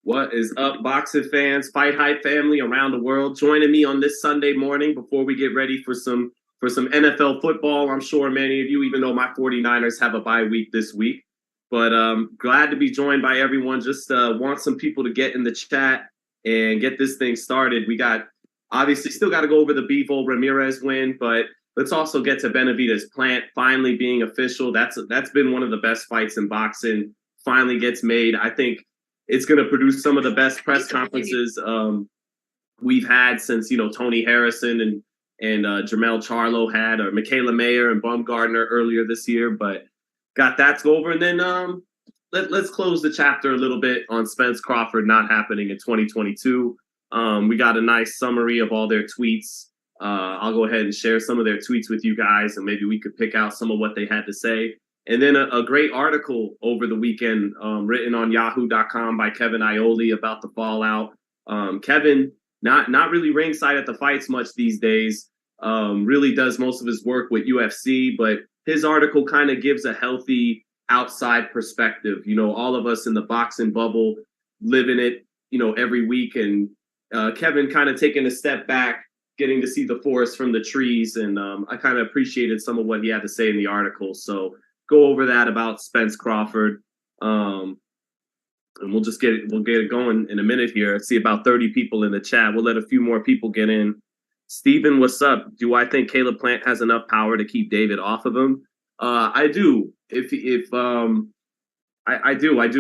What is up, boxing fans, FightHype family around the world, joining me on this Sunday morning before we get ready for some NFL football. I'm sure many of you, even though my 49ers have a bye week this week, but glad to be joined by everyone. Just want some people to get in the chat and get this thing started. We got obviously still got to go over the Bivol Ramirez win, but let's also get to Benavidez Plant finally being official. That's been one of the best fights in boxing. Finally gets made. I think it's going to produce some of the best press conferences we've had since, Tony Harrison and Jermell Charlo had, or Michaela Mayer and Baumgartner earlier this year. But got that to go over. And then let's close the chapter a little bit on Spence Crawford not happening in 2022. We got a nice summary of all their tweets. I'll go ahead and share some of their tweets with you guys, and maybe we could pick out some of what they had to say. And then a great article over the weekend written on yahoo.com by Kevin Ioli about the fallout. Kevin, not really ringside at the fights much these days, really does most of his work with UFC, but his article kind of gives a healthy outside perspective. All of us in the boxing bubble live in it, every week. And Kevin kind of taking a step back, getting to see the forest from the trees. And I kind of appreciated some of what he had to say in the article. So go over that about Spence Crawford. And we'll get it going in a minute here. I see about 30 people in the chat. We'll let a few more people get in. Steven, what's up? Do I think Caleb Plant has enough power to keep David off of him? I do. I do.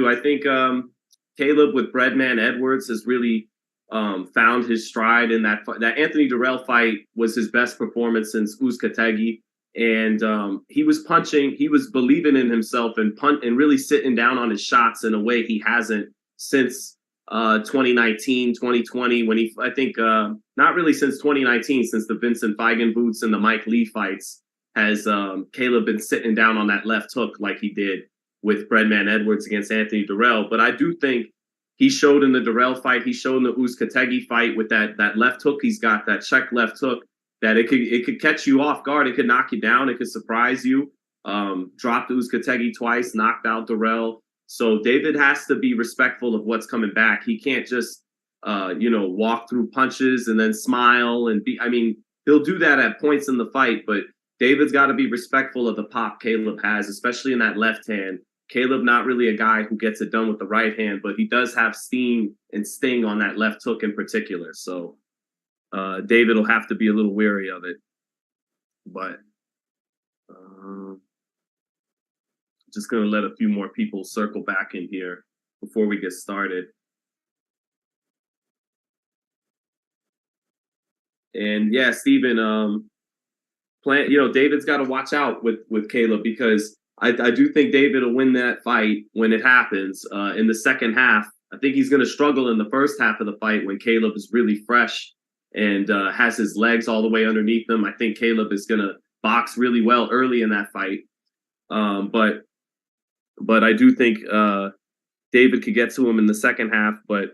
I think Caleb with Breadman Edwards has really found his stride in that fight. That Anthony Durrell fight was his best performance since Uzcategui. And he was punching, he was believing in himself and really sitting down on his shots in a way he hasn't since 2019, 2020, when I think not really since 2019, since the Vincent Feigenboots and the Mike Lee fights, has Caleb been sitting down on that left hook like he did with Breadman Edwards against Anthony Durrell. But I do think he showed in the Durrell fight, he showed in the Uzcategui fight with that left hook he's got, that check left hook, that it could catch you off guard. It could knock you down. It could surprise you. Dropped Uzcategui twice, knocked out Durrell. So David has to be respectful of what's coming back. He can't just, walk through punches and then smile and he'll do that at points in the fight, but David's got to be respectful of the pop Caleb has, especially in that left hand. Caleb, not really a guy who gets it done with the right hand, but he does have steam and sting on that left hook in particular. So David will have to be a little wary of it, but just going to let a few more people circle back in here before we get started. And yeah, Stephen, David's got to watch out with Caleb, because I do think David will win that fight when it happens in the second half. I think he's going to struggle in the first half of the fight when Caleb is really fresh and has his legs all the way underneath him. I think Caleb is going to box really well early in that fight. But I do think David could get to him in the second half, but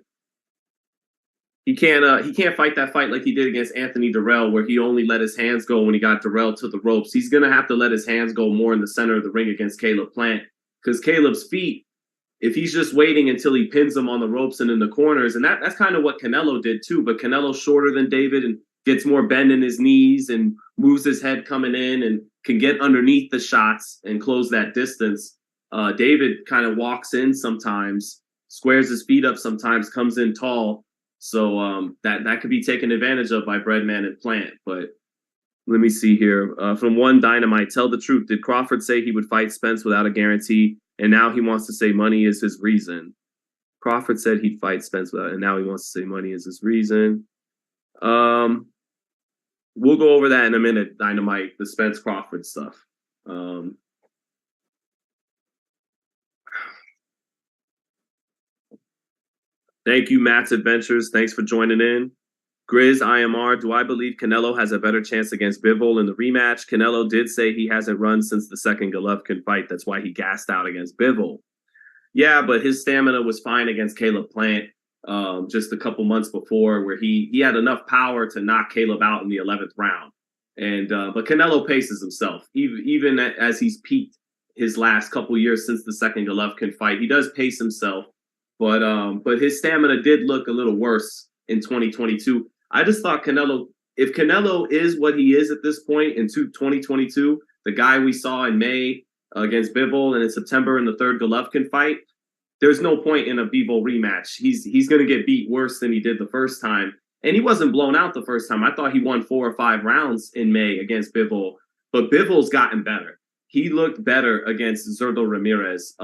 he can't fight that fight like he did against Anthony Durrell, where he only let his hands go when he got Durrell to the ropes. He's going to have to let his hands go more in the center of the ring against Caleb Plant, because Caleb's feet, if he's just waiting until he pins him on the ropes and in the corners, and that's kind of what Canelo did too, but Canelo's shorter than David and gets more bend in his knees and moves his head coming in and can get underneath the shots and close that distance. David kind of walks in sometimes, squares his feet up sometimes, comes in tall. So that could be taken advantage of by Breadman and Plant. But let me see here. From One Dynamite, tell the truth. Did Crawford say he would fight Spence without a guarantee, and now he wants to say money is his reason? Crawford said he'd fight Spence without, and now he wants to say money is his reason. We'll go over that in a minute, Dynamite, the Spence Crawford stuff. Thank you, Matt's Adventures. Thanks for joining in. Grizz IMR, do I believe Canelo has a better chance against Bivol in the rematch? Canelo did say he hasn't run since the second Golovkin fight. That's why he gassed out against Bivol. Yeah, but his stamina was fine against Caleb Plant just a couple months before, where he had enough power to knock Caleb out in the 11th round. And but Canelo paces himself, even as he's peaked his last couple years since the second Golovkin fight. He does pace himself. But his stamina did look a little worse in 2022. I just thought if Canelo is what he is at this point in 2022, the guy we saw in May against Bivol and in September in the third Golovkin fight, there's no point in a Bivol rematch. He's going to get beat worse than he did the first time. And he wasn't blown out the first time. I thought he won 4 or 5 rounds in May against Bivol, but Bivol's gotten better. He looked better against Zittel Ramirez.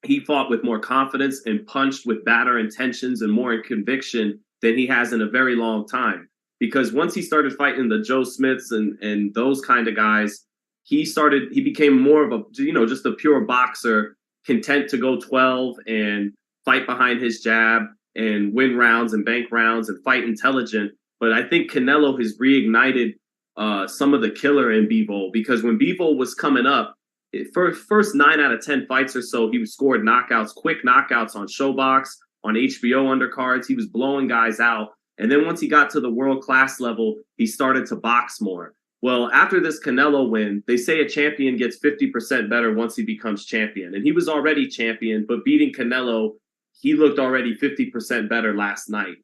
He fought with more confidence and punched with badder intentions and more in conviction than he has in a very long time. Because once he started fighting the Joe Smiths and those kind of guys, he became more of a, just a pure boxer, content to go 12 and fight behind his jab and win rounds and bank rounds and fight intelligent. But I think Canelo has reignited some of the killer in Bivol, because when Bivol was coming up, first 9 out of 10 fights or so, he scored knockouts, quick knockouts on Showbox, on HBO undercards. He was blowing guys out. And then once he got to the world-class level, he started to box more. Well, after this Canelo win, they say a champion gets 50% better once he becomes champion. And he was already champion, but beating Canelo, he looked already 50% better last night.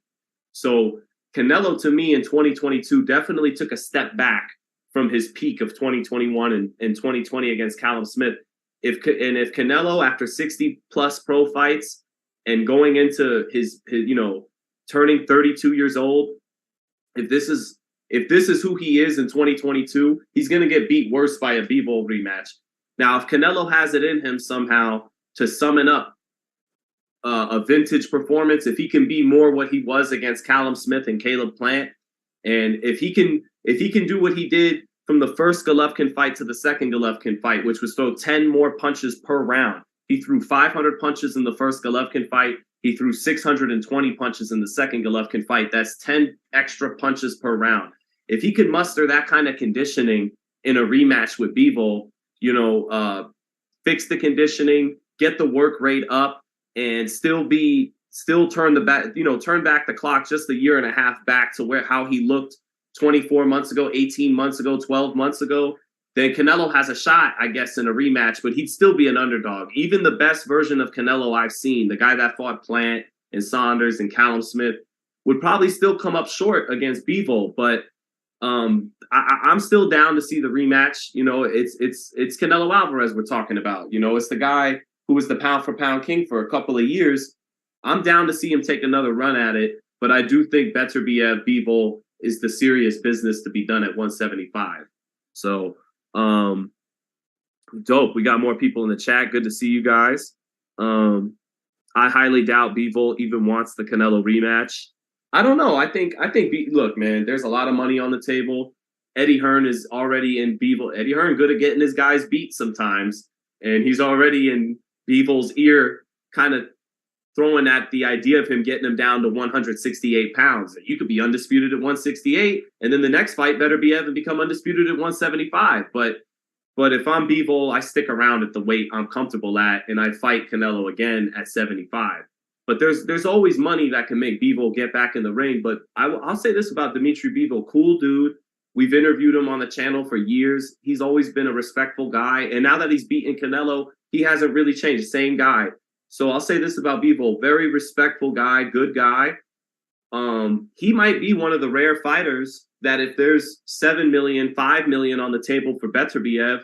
So Canelo, to me, in 2022, definitely took a step back from his peak of 2021 and 2020 against Callum Smith. If Canelo, after 60-plus pro fights and going into his turning 32 years old, if this is who he is in 2022, he's going to get beat worse by a Bivol rematch. Now, if Canelo has it in him somehow to summon up a vintage performance, if he can be more what he was against Callum Smith and Caleb Plant, and if he can do what he did from the first Golovkin fight to the second Golovkin fight, which was throw 10 more punches per round. He threw 500 punches in the first Golovkin fight. He threw 620 punches in the second Golovkin fight. That's 10 extra punches per round. If he could muster that kind of conditioning in a rematch with Bivol, fix the conditioning, get the work rate up, and still turn back the clock just a year and a half back to how he looked 24 months ago, 18 months ago, 12 months ago, then Canelo has a shot, I guess, in a rematch, but he'd still be an underdog. Even the best version of Canelo I've seen, the guy that fought Plant and Saunders and Callum Smith, would probably still come up short against Bivol. But I'm still down to see the rematch. It's Canelo Alvarez we're talking about. It's the guy who was the pound for pound king for a couple of years. I'm down to see him take another run at it, but I do think Beterbiev Bivol is the serious business to be done at 175. So, dope. We got more people in the chat. Good to see you guys. I highly doubt Bivol even wants the Canelo rematch. I don't know. I think look, man, there's a lot of money on the table. Eddie Hearn is already in Bivol. Eddie Hearn good at getting his guys beat sometimes, and he's already in Bivol's ear, kind of throwing at the idea of him getting him down to 168 pounds. You could be undisputed at 168, and then the next fight better be and become undisputed at 175. But if I'm Bivol, I stick around at the weight I'm comfortable at, and I fight Canelo again at 75. But there's always money that can make Bivol get back in the ring. But I'll say this about Dimitri Bivol, cool dude. We've interviewed him on the channel for years. He's always been a respectful guy. And now that he's beaten Canelo, he hasn't really changed. Same guy. So I'll say this about Bivol, very respectful guy, good guy. He might be one of the rare fighters that if there's 7 million, 5 million on the table for Beterbiev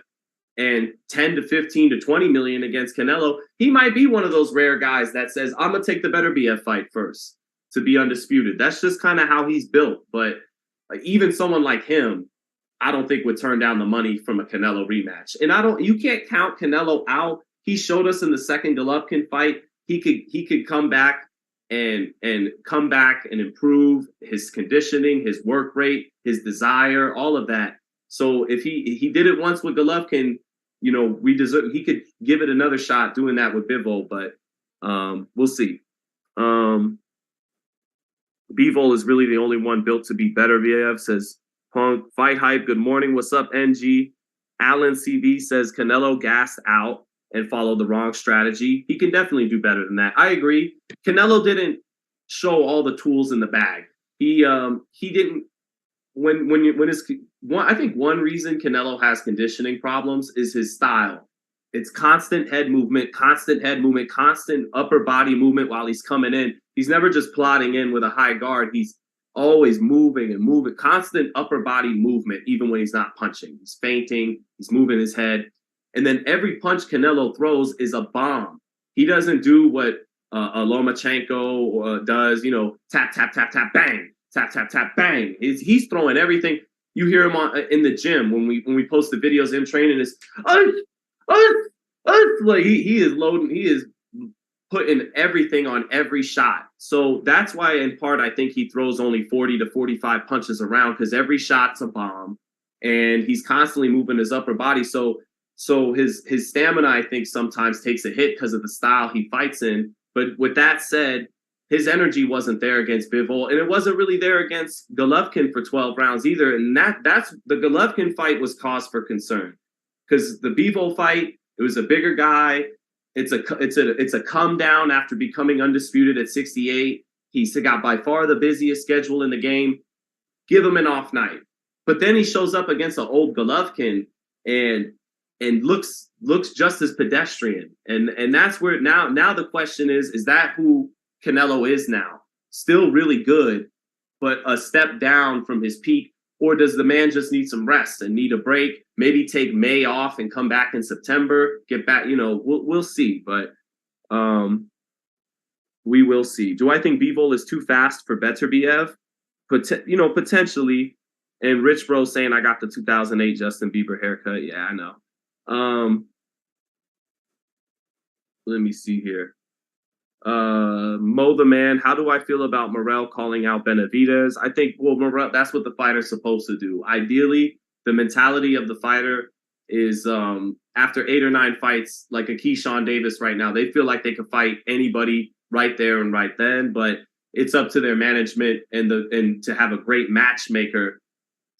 and 10 to 15 to 20 million against Canelo, he might be one of those rare guys that says, I'm going to take the Beterbiev fight first to be undisputed. That's just kind of how he's built. But even someone like him, I don't think would turn down the money from a Canelo rematch. And you can't count Canelo out. He showed us in the second Golovkin fight he could come back and improve his conditioning, his work rate, his desire, all of that. So if he did it once with Golovkin, he could give it another shot doing that with Bivol, but we'll see. Bivol is really the only one built to be Beterbiev, says Punk. FightHype, good morning. What's up, NG? Alan CV says Canelo gassed out and followed the wrong strategy. He can definitely do better than that. I agree. Canelo didn't show all the tools in the bag. He didn't. I think one reason Canelo has conditioning problems is his style. it's constant head movement, constant upper body movement while he's coming in. He's never just plodding in with a high guard. He's always moving and moving, constant upper body movement, even when he's not punching. He's feinting, he's moving his head. And then every punch Canelo throws is a bomb. He doesn't do what a Lomachenko does, you know, tap, tap, tap, tap, bang, tap, tap, tap, bang. He's throwing everything. You hear him in the gym when we post the videos of him training. Is like he is loading. He is putting everything on every shot. So that's why, in part, I think he throws only 40 to 45 punches around, because every shot's a bomb, and he's constantly moving his upper body. So his stamina, I think, sometimes takes a hit because of the style he fights in. But with that said, his energy wasn't there against Bivol, and it wasn't really there against Golovkin for 12 rounds either. And that's the Golovkin fight was cause for concern, because the Bivol fight, it was a bigger guy. It's a come down after becoming undisputed at 68. He's got by far the busiest schedule in the game. Give him an off night. But then he shows up against an old Golovkin and looks just as pedestrian. And that's where now the question is that who Canelo is now? Still really good, but a step down from his peak? Or does the man just need some rest and need a break? Maybe take May off and come back in September, get back, you know, we'll see. But we will see. Do I think Bivol is too fast for Beterbiev? Potentially. And Rich Bro saying I got the 2008 Justin Bieber haircut. Yeah, I know. Let me see here. Mo the Man, how do I feel about Morrell calling out Benavidez? I think, well, Morrell, that's what the fighter's supposed to do. Ideally, the mentality of the fighter is after 8 or 9 fights, like a Keyshawn Davis right now, they feel like they could fight anybody right there and right then, but it's up to their management and to have a great matchmaker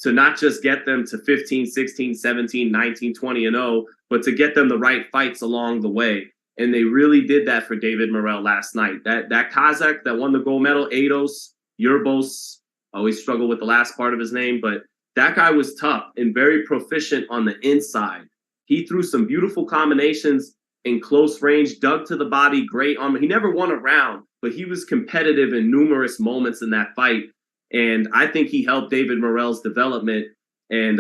to not just get them to 15, 16, 17, 19, 20 and 0, but to get them the right fights along the way. And they really did that for David Morrell last night. That Kazakh that won the gold medal, Ados Yurbos, I always struggle with the last part of his name, but that guy was tough and very proficient on the inside. He threw some beautiful combinations in close range, dug to the body, great arm. He never won a round, but he was competitive in numerous moments in that fight. And I think he helped David Morrell's development, and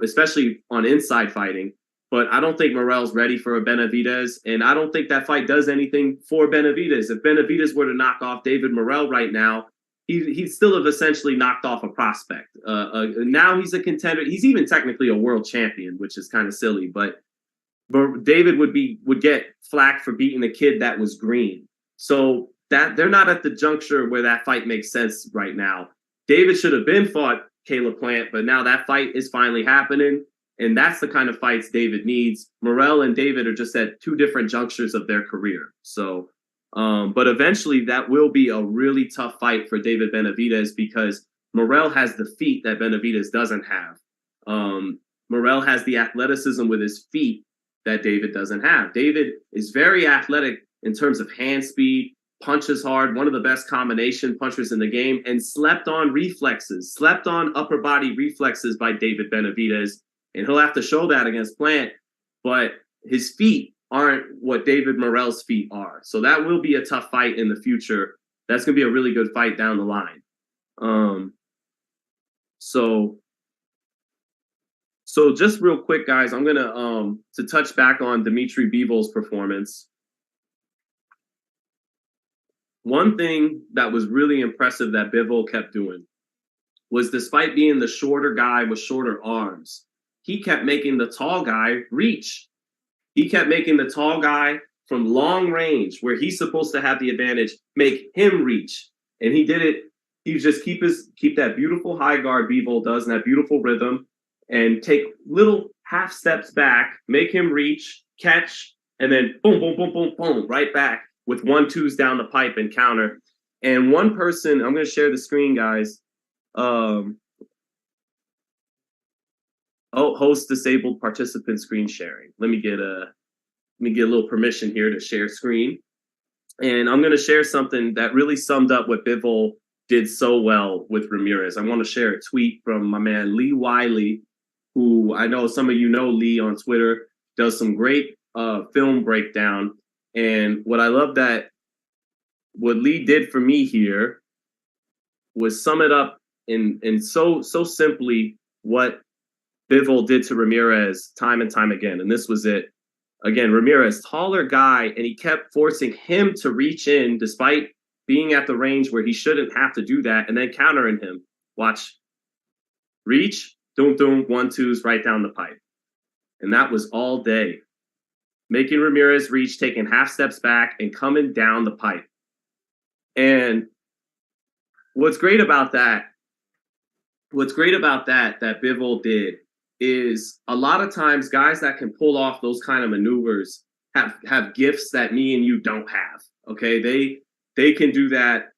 especially on inside fighting. But I don't think Morrell's ready for a Benavidez, and I don't think that fight does anything for Benavidez. If Benavidez were to knock off David Morrell right now, he'd still have essentially knocked off a prospect. Now he's a contender. He's even technically a world champion, which is kind of silly. But David would get flack for beating a kid that was green. So that they're not at the juncture where that fight makes sense right now. David should have been fought Caleb Plant, but now that fight is finally happening. And that's the kind of fights David needs. Morrell and David are just at 2 different junctures of their career. So, but eventually that will be a really tough fight for David Benavidez, because Morrell has the feet that Benavidez doesn't have. Morrell has the athleticism with his feet that David doesn't have. David is very athletic in terms of hand speed, punches hard, one of the best combination punchers in the game, and slept on upper body reflexes by David Benavidez. And he'll have to show that against Plant, but his feet aren't what David Morrell's feet are. So that will be a tough fight in the future. That's going to be a really good fight down the line. So just real quick, guys, I'm going to touch back on Dimitri Bivol's performance. One thing that was really impressive that Bivol kept doing was, despite being the shorter guy with shorter arms, he kept making the tall guy reach. He kept making the tall guy from long range, where he's supposed to have the advantage, make him reach. And he did it. He just keep that beautiful high guard Bivol does, and that beautiful rhythm, and take little half steps back, make him reach, catch, and then boom, boom, boom, boom, boom, right back with 1-2s down the pipe and counter. And one person, I'm going to share the screen, guys. Host disabled participant screen sharing. Let me get a little permission here to share screen. And I'm going to share something that really summed up what Bivol did so well with Ramirez. I want to share a tweet from my man Lee Wiley, who I know some of you know Lee on Twitter, does some great film breakdown. And what I love that what Lee did for me here was sum it up in so simply what Bivol did to Ramirez time and time again. And this was it. Again, Ramirez, taller guy, and he kept forcing him to reach in despite being at the range where he shouldn't have to do that, and then countering him. Watch. Reach, doom, doom, 1-2s right down the pipe. And that was all day. Making Ramirez reach, taking half steps back, and coming down the pipe. And what's great about that that Bivol did is a lot of times guys that can pull off those kind of maneuvers have gifts that me and you don't have. Okay, they can do that.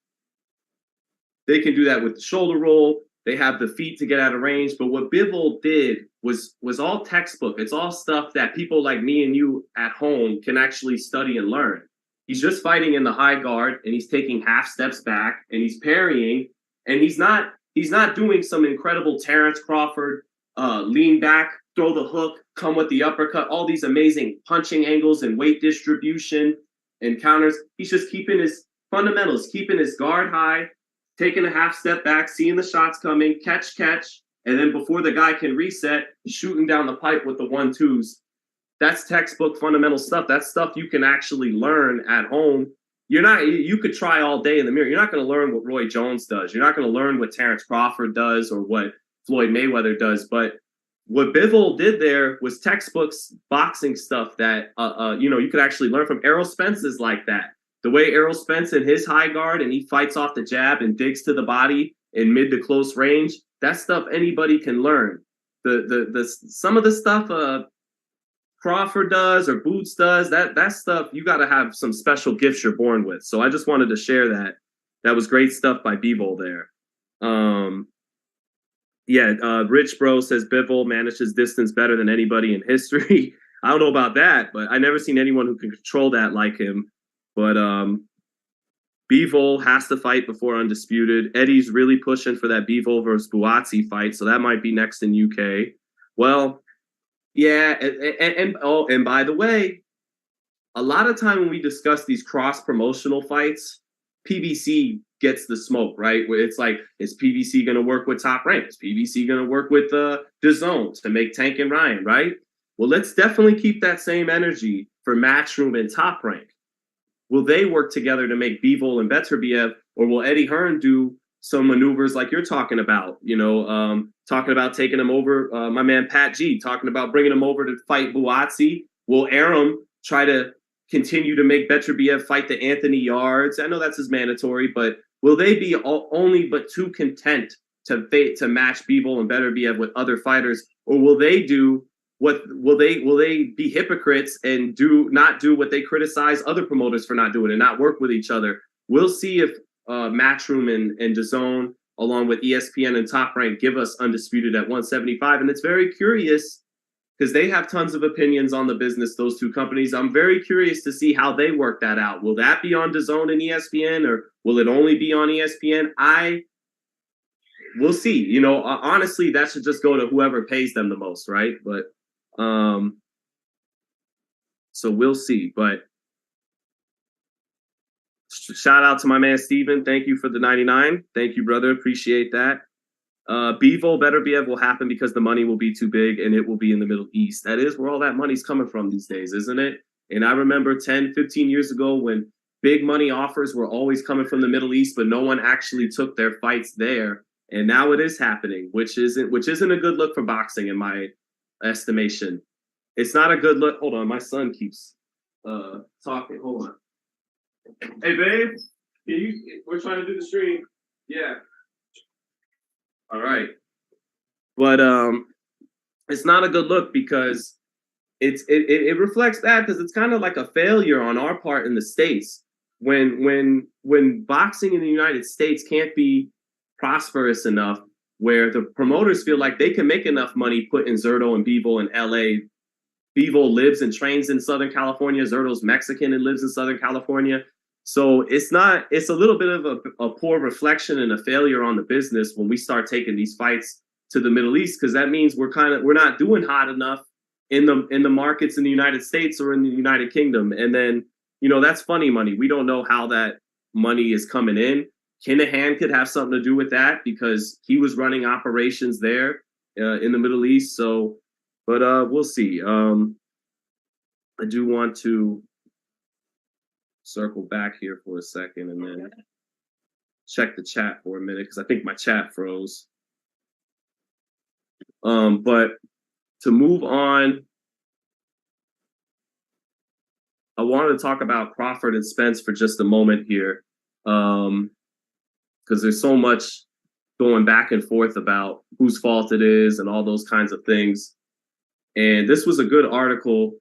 They can do that with the shoulder roll. They have the feet to get out of range. But what Bivol did was all textbook. It's all stuff that people like me and you at home can actually study and learn. He's just fighting in the high guard, and he's taking half steps back, and he's parrying, and he's not doing some incredible Terrence Crawford lean back, throw the hook, come with the uppercut, all these amazing punching angles and weight distribution and counters. He's just keeping his fundamentals, keeping his guard high, taking a half step back, seeing the shots coming, catch, and then before the guy can reset, shooting down the pipe with the 1-2s. That's textbook fundamental stuff. That's stuff you can actually learn at home. You could try all day in the mirror. You're not going to learn what Roy Jones does. You're not going to learn what Terrence Crawford does or what Floyd Mayweather does. But what Bivol did there was textbooks boxing stuff that you could actually learn from. Errol Spence is like that. The way Errol Spence in his high guard and he fights off the jab and digs to the body in mid to close range, that's stuff anybody can learn. The some of the stuff Crawford does or Boots does, that stuff you got to have some special gifts you're born with. So I just wanted to share that. That was great stuff by Bivol there. Rich Bro says Bivol manages distance better than anybody in history. I don't know about that, but I never seen anyone who can control that like him. But Bivol has to fight before undisputed. Eddie's really pushing for that Bivol versus Buatsi fight, so that might be next in UK. Well, yeah, and by the way, a lot of time when we discuss these cross-promotional fights, PBC gets the smoke, right? Where it's like, is PBC going to work with Top Rank? Is PBC going to work with DAZN to make Tank and Ryan, right? Well, let's definitely keep that same energy for Matchroom and Top Rank. Will they work together to make Bivol and Beterbiev, or will Eddie Hearn do some maneuvers like you're talking about? Talking about taking him over, my man Pat G, talking about bringing him over to fight Buatsi. Will Arum try to continue to make Beterbiev fight the Anthony Yards? I know that's his mandatory, but will they be only but too content to match Bivol and Beterbiev with other fighters, or will they do what? Will they be hypocrites and not do what they criticize other promoters for not doing and not work with each other? We'll see if Matchroom and DAZN, along with ESPN and Top Rank, give us undisputed at 175. And it's very curious because they have tons of opinions on the business, those two companies. I'm very curious to see how they work that out. Will that be on DAZN and ESPN, or will it only be on ESPN? We'll see. Honestly, that should just go to whoever pays them the most, right? But so we'll see. But shout out to my man Steven. Thank you for the 99. Thank you, brother. Appreciate that. Bivol Beterbiev will happen because the money will be too big and it will be in the Middle East. That is where all that money's coming from these days, isn't it? And I remember 10, 15 years ago when big money offers were always coming from the Middle East, but no one actually took their fights there. And now it is happening, which isn't a good look for boxing in my estimation. It's not a good look. Hold on, my son keeps talking. Hold on. Hey, babe, we're trying to do the stream. Yeah. All right. But it's not a good look because it reflects that, because it's kind of like a failure on our part in the States when boxing in the United States can't be prosperous enough where the promoters feel like they can make enough money putting Zittel and Bivol in LA. Bivol lives and trains in Southern California. Zittel's Mexican and lives in Southern California. So it's a little bit of a poor reflection and a failure on the business when we start taking these fights to the Middle East, because that means we're not doing hot enough in the markets in the United States or in the United Kingdom. And then, that's funny money. We don't know how that money is coming in. Kinahan could have something to do with that because he was running operations there in the Middle East. So, but we'll see. I do want to circle back here for a second and then check the chat for a minute because I think my chat froze. But to move on, I wanted to talk about Crawford and Spence for just a moment here, because there's so much going back and forth about whose fault it is and all those kinds of things. And this was a good article.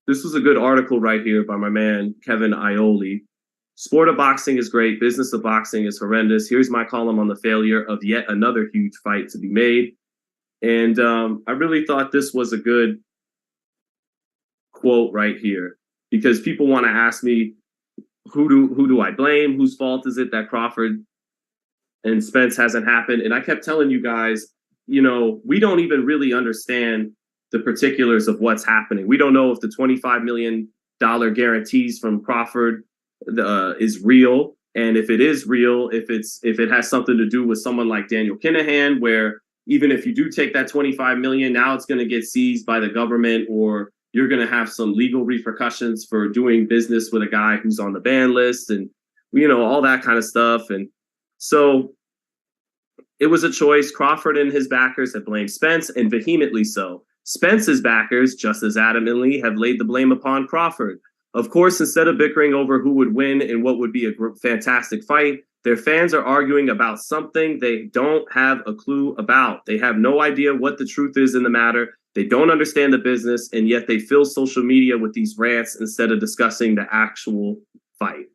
This was a good article right here by my man, Kevin Ioli. Sport of boxing is great. Business of boxing is horrendous. Here's my column on the failure of yet another huge fight to be made. And I really thought this was a good quote right here because people want to ask me, who do I blame? Whose fault is it that Crawford and Spence hasn't happened? And I kept telling you guys, we don't even really understand the particulars of what's happening. We don't know if the $25 million guarantees from Crawford is real. And if it is real, if it has something to do with someone like Daniel Kinahan, where even if you do take that $25 million, now it's going to get seized by the government, or you're going to have some legal repercussions for doing business with a guy who's on the ban list and, all that kind of stuff. And so it was a choice. Crawford and his backers have blamed Spence, and vehemently so. Spence's backers, just as adamantly, have laid the blame upon Crawford. Of course, instead of bickering over who would win in what would be a fantastic fight, their fans are arguing about something they don't have a clue about. They have no idea what the truth is in the matter. They don't understand the business, and yet they fill social media with these rants instead of discussing the actual fight.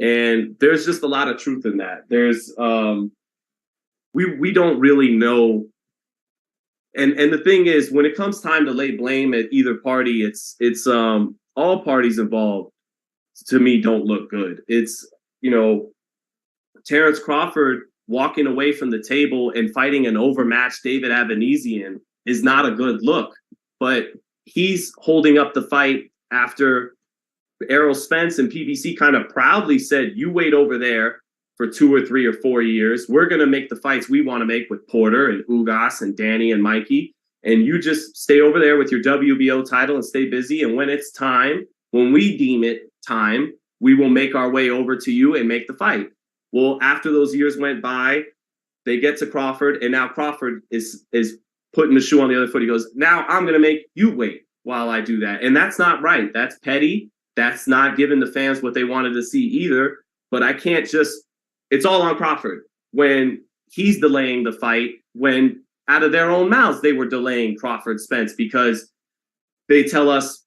And there's just a lot of truth in that. There's we don't really know. And the thing is, when it comes time to lay blame at either party, it's all parties involved, to me, don't look good. It's, Terrence Crawford walking away from the table and fighting an overmatched David Avanesian is not a good look. But he's holding up the fight after Errol Spence and PBC kind of proudly said, you wait over there for 2 or 3 or 4 years. We're going to make the fights we want to make with Porter and Ugas and Danny and Mikey. And you just stay over there with your WBO title and stay busy. And when it's time, when we deem it time, we will make our way over to you and make the fight. Well, after those years went by, they get to Crawford, and now Crawford is putting the shoe on the other foot. He goes, now I'm going to make you wait while I do that. And that's not right. That's petty. That's not giving the fans what they wanted to see either. But I can't just, it's all on Crawford when he's delaying the fight, when out of their own mouths, they were delaying Crawford Spence because they tell us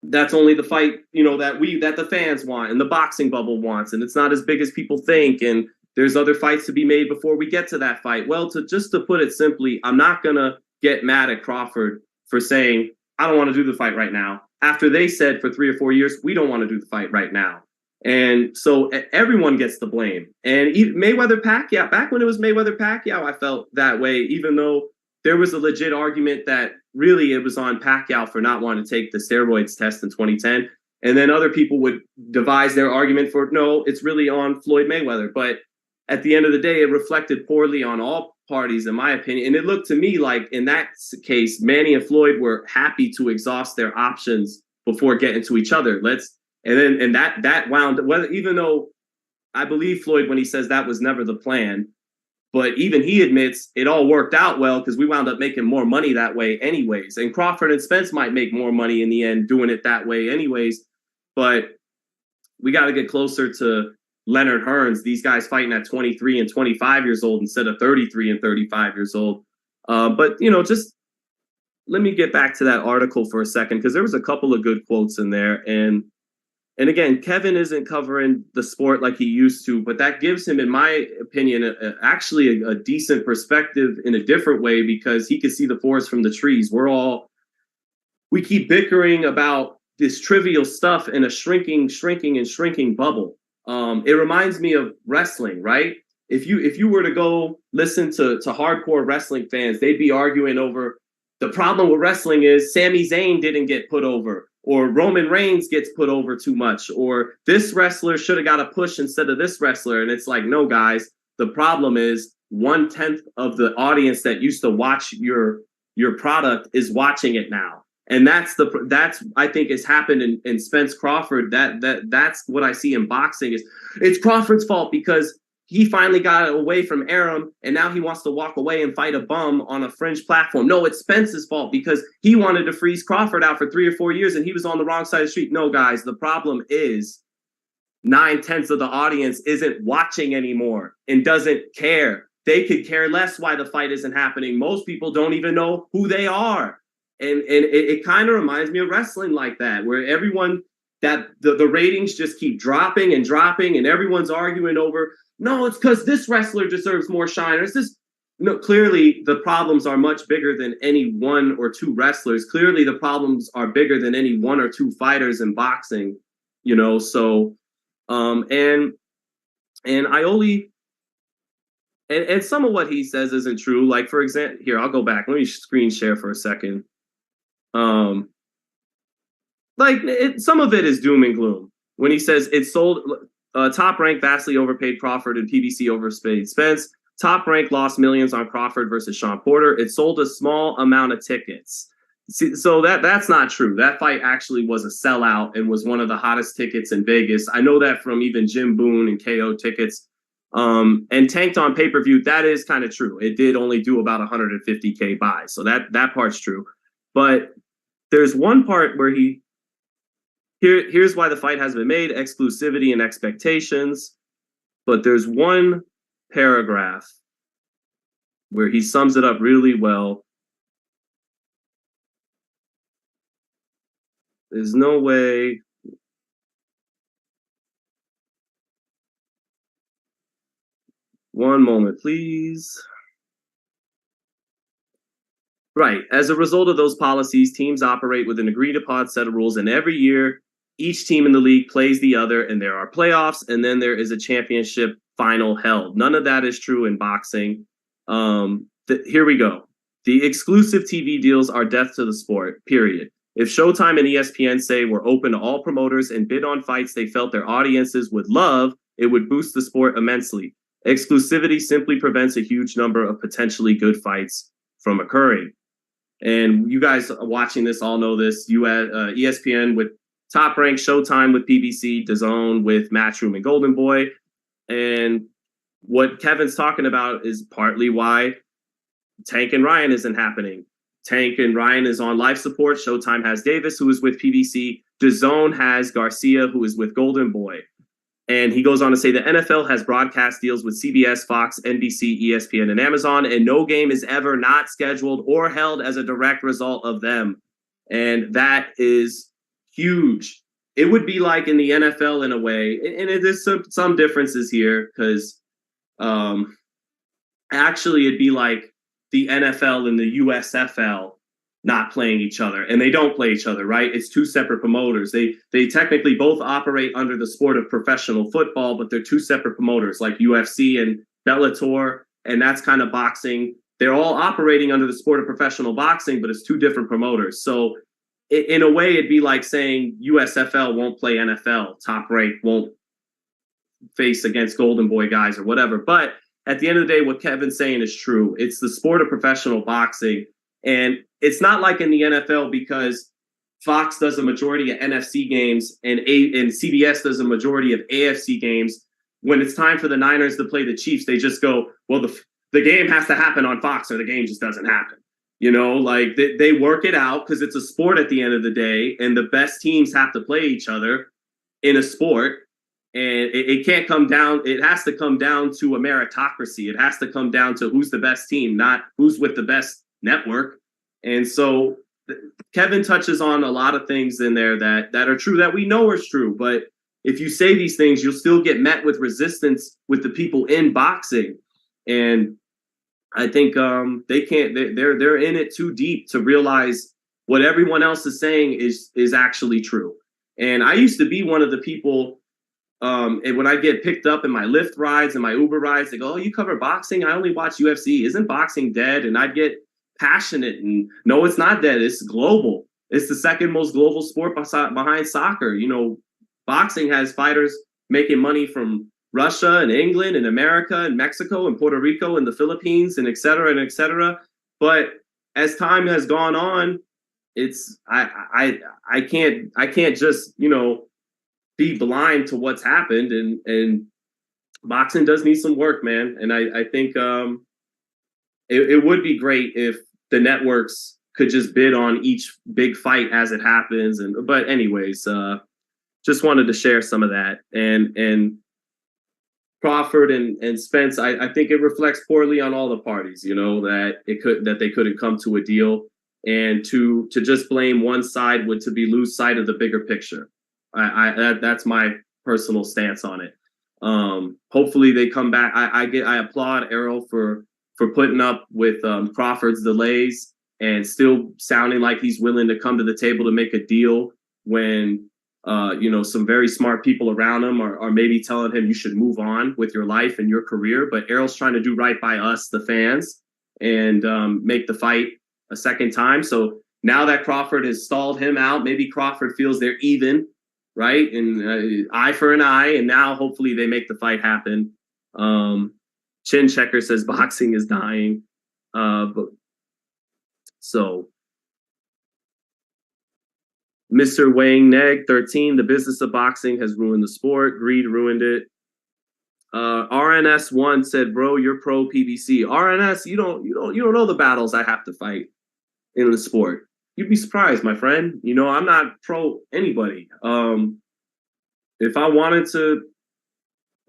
that's only the fight, that the fans want and the boxing bubble wants, and it's not as big as people think, and there's other fights to be made before we get to that fight. Well, to put it simply, I'm not gonna get mad at Crawford for saying I don't want to do the fight right now, after they said for 3 or 4 years we don't want to do the fight right now. And so everyone gets the blame. And Mayweather-Pacquiao, back when it was Mayweather-Pacquiao, I felt that way, even though there was a legit argument that really it was on Pacquiao for not wanting to take the steroids test in 2010. And then other people would devise their argument for, no, it's really on Floyd Mayweather. But at the end of the day, it reflected poorly on all parties, in my opinion. And it looked to me like in that case, Manny and Floyd were happy to exhaust their options before getting to each other. And that wound, even though I believe Floyd when he says that was never the plan, but even he admits it all worked out well because we wound up making more money that way anyways. And Crawford and Spence might make more money in the end doing it that way anyways. But we got to get closer to Leonard Hearns, these guys fighting at 23 and 25 years old instead of 33 and 35 years old. But, just let me get back to that article for a second, because there was a couple of good quotes in there. And again, Kevin isn't covering the sport like he used to, but that gives him, in my opinion, actually a decent perspective in a different way, because he can see the forest from the trees. We keep bickering about this trivial stuff in a shrinking bubble. It reminds me of wrestling, right? If you were to go listen to hardcore wrestling fans, they'd be arguing over The problem with wrestling is Sami Zayn didn't get put over, or Roman Reigns gets put over too much, or this wrestler should have got a push instead of this wrestler. And it's like, no, guys, the problem is 1/10 of the audience that used to watch your product is watching it now. And that's I think has happened in Spence Crawford. That's what I see in boxing is it's Crawford's fault because he finally got away from Arum, and now he wants to walk away and fight a bum on a fringe platform. No, it's Spence's fault because he wanted to freeze Crawford out for 3 or 4 years, and he was on the wrong side of the street. No, guys, the problem is 9/10 of the audience isn't watching anymore and doesn't care. They could care less why the fight isn't happening. Most people don't even know who they are. And it kind of reminds me of wrestling like that, where everyone that the ratings just keep dropping and dropping, and everyone's arguing over, no, it's because this wrestler deserves more shine. Or it's this. No, clearly the problems are much bigger than any 1 or 2 wrestlers. Clearly the problems are bigger than any 1 or 2 fighters in boxing, you know. So, and I only, and some of what he says isn't true. Like, for example, here, I'll go back. Let me screen share for a second. Some of it is doom and gloom when he says it sold. Top Rank vastly overpaid Crawford and PBC overpaid Spence. Top Rank lost millions on Crawford versus Sean Porter. It sold a small amount of tickets. So that's not true. That fight actually was a sellout and was one of the hottest tickets in Vegas. I know that from even Jim Boone and KO tickets. And tanked on pay-per-view, that is kind of true. It did only do about 150K buys. So that part's true. But there's one part where here's why the fight has been made, exclusivity and expectations. But there's one paragraph where he sums it up really well. There's no way. One moment, please. Right. As a result of those policies, teams operate with an agreed upon set of rules, and every year, each team in the league plays the other, and there are playoffs, and then there is a championship final held. None of that is true in boxing. Here we go. The exclusive TV deals are death to the sport, period. If Showtime and ESPN say we're open to all promoters and bid on fights they felt their audiences would love, it would boost the sport immensely. Exclusivity simply prevents a huge number of potentially good fights from occurring. And you guys watching this all know this. You had ESPN with Top Rank, Showtime with PBC, DAZN with Matchroom and Golden Boy. And what Kevin's talking about is partly why Tank and Ryan isn't happening. Tank and Ryan is on life support. Showtime has Davis, who is with PBC. DAZN has Garcia, who is with Golden Boy. And he goes on to say the NFL has broadcast deals with CBS, Fox, NBC, ESPN, and Amazon, and no game is ever not scheduled or held as a direct result of them. And that is huge. It would be like in the NFL in a way, and there's some differences here because actually it'd be like the NFL and the USFL not playing each other, and they don't play each other, right? It's 2 separate promoters. They technically both operate under the sport of professional football, but they're 2 separate promoters like UFC and Bellator, and that's kind of boxing. They're all operating under the sport of professional boxing, but it's 2 different promoters. So in a way, it'd be like saying USFL won't play NFL, Top Rank won't face against Golden Boy guys or whatever. But at the end of the day, what Kevin's saying is true. It's the sport of professional boxing. And it's not like in the NFL because Fox does a majority of NFC games and CBS does a majority of AFC games. When it's time for the Niners to play the Chiefs, they just go, well, the game has to happen on Fox or the game just doesn't happen. You know, like they work it out because it's a sport at the end of the day, and the best teams have to play each other in a sport. And it can't come down. It has to come down to a meritocracy. It has to come down to who's the best team, not who's with the best network. And so Kevin touches on a lot of things in there that are true, that we know is true. But if you say these things, you'll still get met with resistance with the people in boxing. And I think they can't. They're in it too deep to realize what everyone else is saying is actually true. And I used to be one of the people. And when I get picked up in my Lyft rides and my Uber rides, they go, "Oh, you cover boxing? I only watch UFC. Isn't boxing dead?" And I'd get passionate. And no, it's not dead. It's global. It's the second most global sport behind soccer. You know, boxing has fighters making money from Russia and England and America and Mexico and Puerto Rico and the Philippines and et cetera and et cetera. But as time has gone on, it's I can't just, you know, be blind to what's happened, and boxing does need some work, man. And I think it would be great if the networks could just bid on each big fight as it happens. But anyways, just wanted to share some of that. And Crawford and Spence, I think it reflects poorly on all the parties, you know, that they couldn't come to a deal, and to just blame one side would to be lose sight of the bigger picture. That's my personal stance on it. Hopefully they come back. I applaud Errol for putting up with Crawford's delays and still sounding like he's willing to come to the table to make a deal when you know, some very smart people around him are maybe telling him you should move on with your life and your career. But Errol's trying to do right by us, the fans, and make the fight a second time. So now that Crawford has stalled him out, maybe Crawford feels they're even, right? And eye for an eye. And now hopefully they make the fight happen. Chin Checker says boxing is dying. So Mr. Wang Neg 13, the business of boxing has ruined the sport. Greed ruined it. RNS1 said, bro, you're pro PBC. RNS, you don't know the battles I have to fight in the sport. You'd be surprised, my friend. You know, I'm not pro anybody. If I wanted to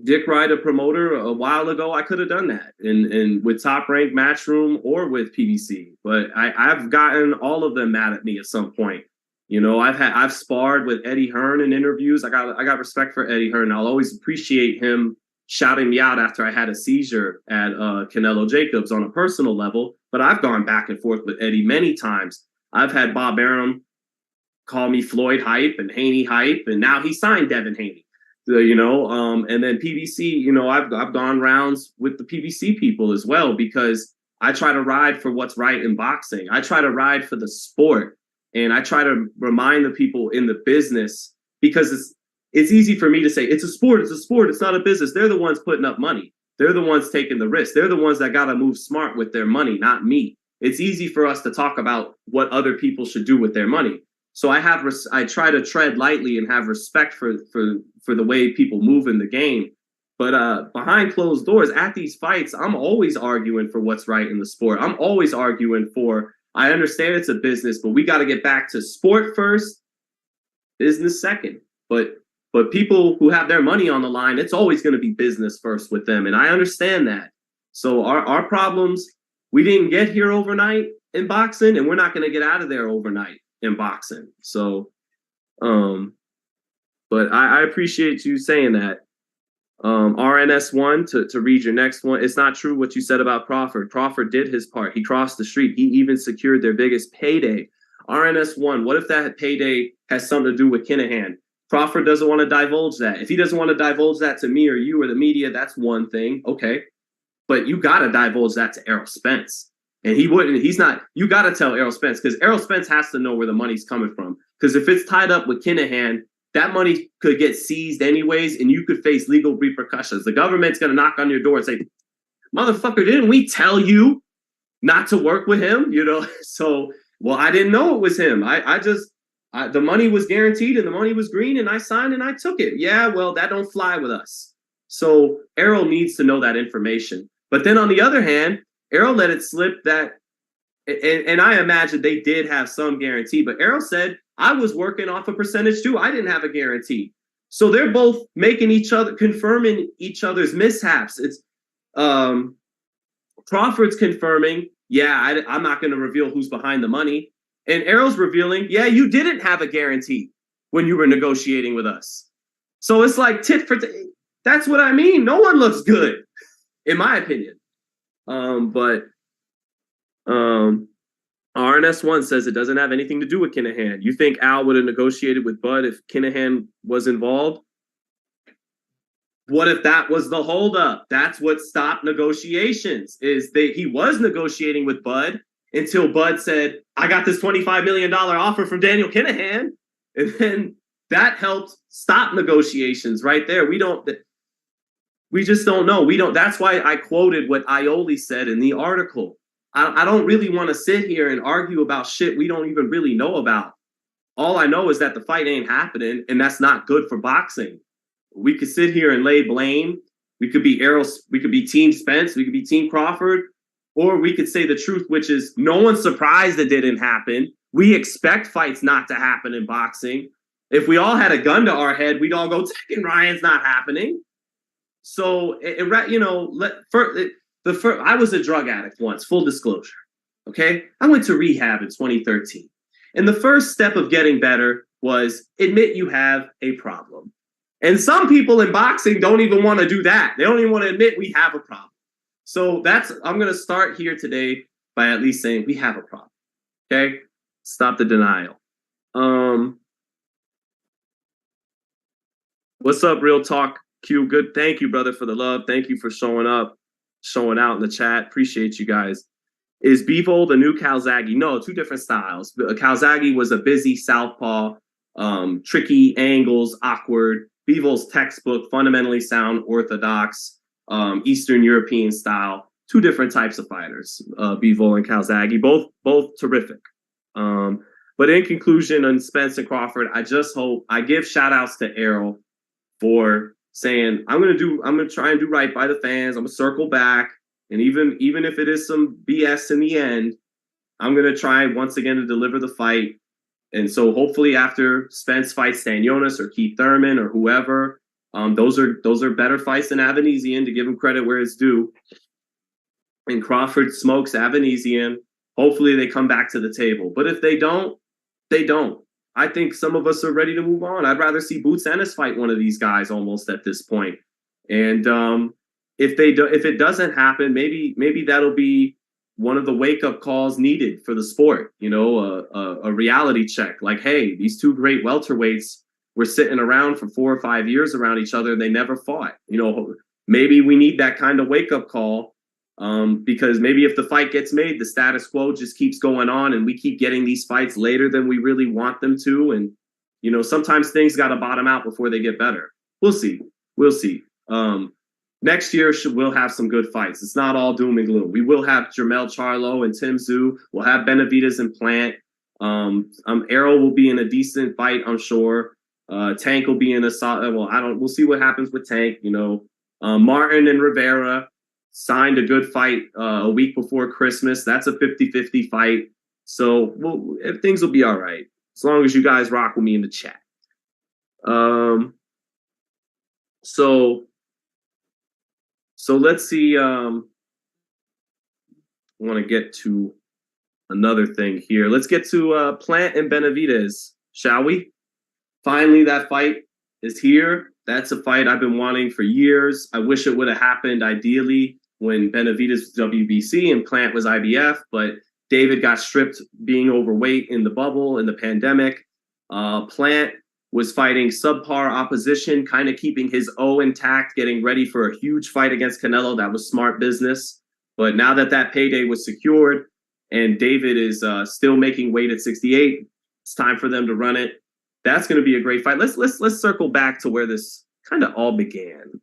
dick ride a promoter a while ago, I could have done that in with Top Rank, Matchroom, or with PBC. But I've gotten all of them mad at me at some point. You know, I've sparred with Eddie Hearn in interviews. I got respect for Eddie Hearn. I'll always appreciate him shouting me out after I had a seizure at Canelo Jacobs on a personal level. But I've gone back and forth with Eddie many times. I've had Bob Arum call me Floyd Hype and Haney Hype, and now he signed Devin Haney. So, you know, and then PBC, you know, I've gone rounds with the PBC people as well, because I try to ride for what's right in boxing. I try to ride for the sport. And I try to remind the people in the business, because it's easy for me to say, it's a sport, it's not a business. They're the ones putting up money. They're the ones taking the risk. They're the ones that got to move smart with their money, not me. It's easy for us to talk about what other people should do with their money. So I try to tread lightly and have respect for the way people move in the game. But behind closed doors at these fights, I'm always arguing for what's right in the sport. I'm always arguing for, I understand it's a business, but we got to get back to sport first, business second. But people who have their money on the line, it's always going to be business first with them. And I understand that. So our problems, we didn't get here overnight in boxing, and we're not going to get out of there overnight in boxing. So, but I appreciate you saying that. RNS1, to read your next one. It's not true what you said about Crawford. Crawford did his part. He crossed the street. He even secured their biggest payday. RNS1, what if that payday has something to do with Kinahan? Crawford doesn't want to divulge that. If he doesn't want to divulge that to me or you or the media, that's one thing. Okay. But you got to divulge that to Errol Spence. And he wouldn't, he's not, you got to tell Errol Spence, because Errol Spence has to know where the money's coming from. Because if it's tied up with Kinahan, that money could get seized anyways, and you could face legal repercussions. The government's going to knock on your door and say, motherfucker, didn't we tell you not to work with him? You know, so, well, I didn't know it was him. The money was guaranteed and the money was green, and I signed and I took it. Yeah, well, that don't fly with us. So Errol needs to know that information. But then on the other hand, Errol let it slip that, and I imagine they did have some guarantee, but Errol said, I was working off a percentage too. I didn't have a guarantee. So they're both making each other, confirming each other's mishaps. It's Crawford's confirming, yeah, I'm not going to reveal who's behind the money. And Errol's revealing, yeah, you didn't have a guarantee when you were negotiating with us. So it's like tit for tat. That's what I mean. No one looks good, in my opinion. RNS1 says it doesn't have anything to do with Kinahan. You think Al would have negotiated with Bud if Kinahan was involved? What if that was the holdup? That's what stopped negotiations, is that he was negotiating with Bud, until Bud said, I got this $25 million offer from Daniel Kinahan. And then that helped stop negotiations right there. We just don't know. That's why I quoted what Ioli said in the article. I don't really want to sit here and argue about shit we don't even really know about. All I know is that the fight ain't happening, and that's not good for boxing. We could sit here and lay blame. We could be Team Spence, we could be Team Crawford, or we could say the truth, which is no one's surprised it didn't happen. We expect fights not to happen in boxing. If we all had a gun to our head, we'd all go, Tekken Ryan's not happening. So, I was a drug addict once, full disclosure. Okay? I went to rehab in 2013. And the first step of getting better was admit you have a problem. And some people in boxing don't even want to do that. They don't even want to admit we have a problem. So I'm going to start here today by at least saying we have a problem. Okay? Stop the denial. What's up, Real Talk Q? Good. Thank you, brother, for the love. Thank you for showing up, showing out in the chat. Appreciate you guys. Is Bivol the new Calzaghe? No, two different styles. Calzaghe was a busy southpaw, tricky angles, awkward. Bivol's textbook, fundamentally sound, orthodox, Eastern European style. Two different types of fighters, Bivol and Calzaghe, both terrific. But in conclusion, on Spence and Crawford, I give shout outs to Errol for saying, I'm gonna try and do right by the fans. I'm gonna circle back. And even if it is some BS in the end, I'm going to try once again to deliver the fight. And so hopefully after Spence fights Stanionis or Keith Thurman or whoever, those are better fights than Avanesian, to give him credit where it's due. And Crawford smokes Avanesian. Hopefully they come back to the table. But if they don't, they don't. I think some of us are ready to move on. I'd rather see Boots Ennis fight one of these guys almost at this point. And if it doesn't happen, maybe that'll be one of the wake-up calls needed for the sport. A reality check. Like, hey, these two great welterweights were sitting around for 4 or 5 years around each other. They never fought. Maybe we need that kind of wake-up call, because maybe if the fight gets made, the status quo just keeps going on, and we keep getting these fights later than we really want them to. And sometimes things got to bottom out before they get better. We'll see. Next year, we'll have some good fights. It's not all doom and gloom. We will have Jermell Charlo and Tim Tszyu. We'll have Benavidez and Plant. Errol will be in a decent fight, I'm sure. Tank will be in a solid. We'll see what happens with Tank. Martin and Rivera signed a good fight a week before Christmas. That's a 50-50 fight. So things will be all right as long as you guys rock with me in the chat. So let's see. I want to get to another thing here. Let's get to Plant and Benavidez, shall we? Finally, that fight is here. That's a fight I've been wanting for years. I wish it would have happened ideally when Benavidez was WBC and Plant was IBF, but David got stripped being overweight in the bubble in the pandemic. Plant was fighting subpar opposition, kind of keeping his O intact, getting ready for a huge fight against Canelo. That was smart business. But now that payday was secured and David is still making weight at 68, it's time for them to run it. That's going to be a great fight. Let's circle back to where this kind of all began.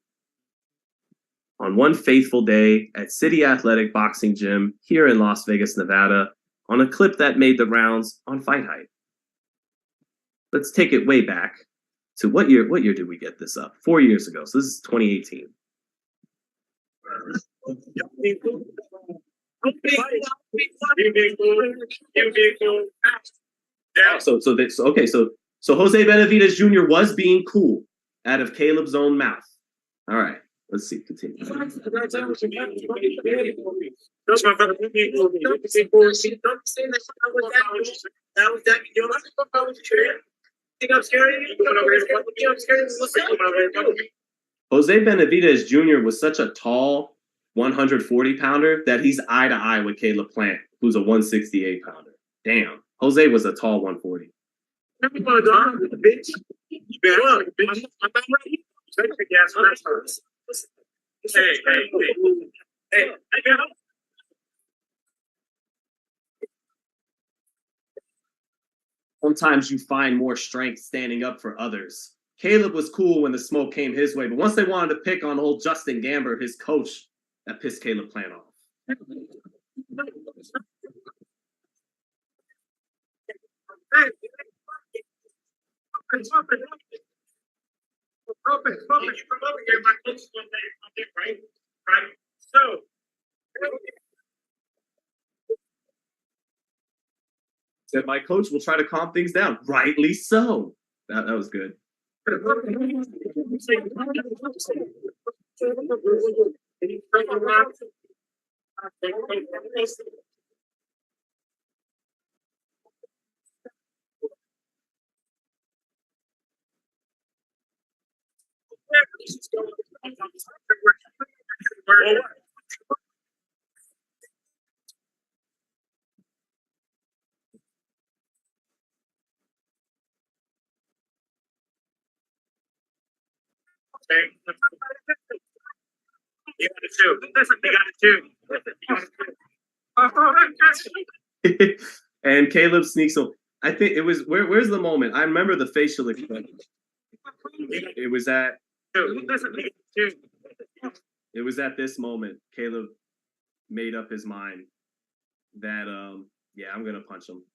On one faithful day at City Athletic Boxing Gym here in Las Vegas, Nevada, on a clip that made the rounds on FightHype. Let's take it way back to what year did we get this up? 4 years ago. So this is 2018. So Jose Benavidez Jr. was being cool out of Caleb's own mouth. All right, let's see. Continue. Jose Benavidez Jr. was such a tall 140-pounder that he's eye to eye with Caleb Plant, who's a 168-pounder. Damn, Jose was a tall 140. sometimes you find more strength standing up for others. Caleb was cool when the smoke came his way, but once they wanted to pick on old Justin Gamber, his coach, that pissed Caleb Plant off. Said my coach will try to calm things down. Rightly so. That was good. You got it too. Listen, you got it too. And Caleb sneaks over. I think it was where's the moment? I remember the facial expression. It was at this moment Caleb made up his mind that yeah, I'm gonna punch him.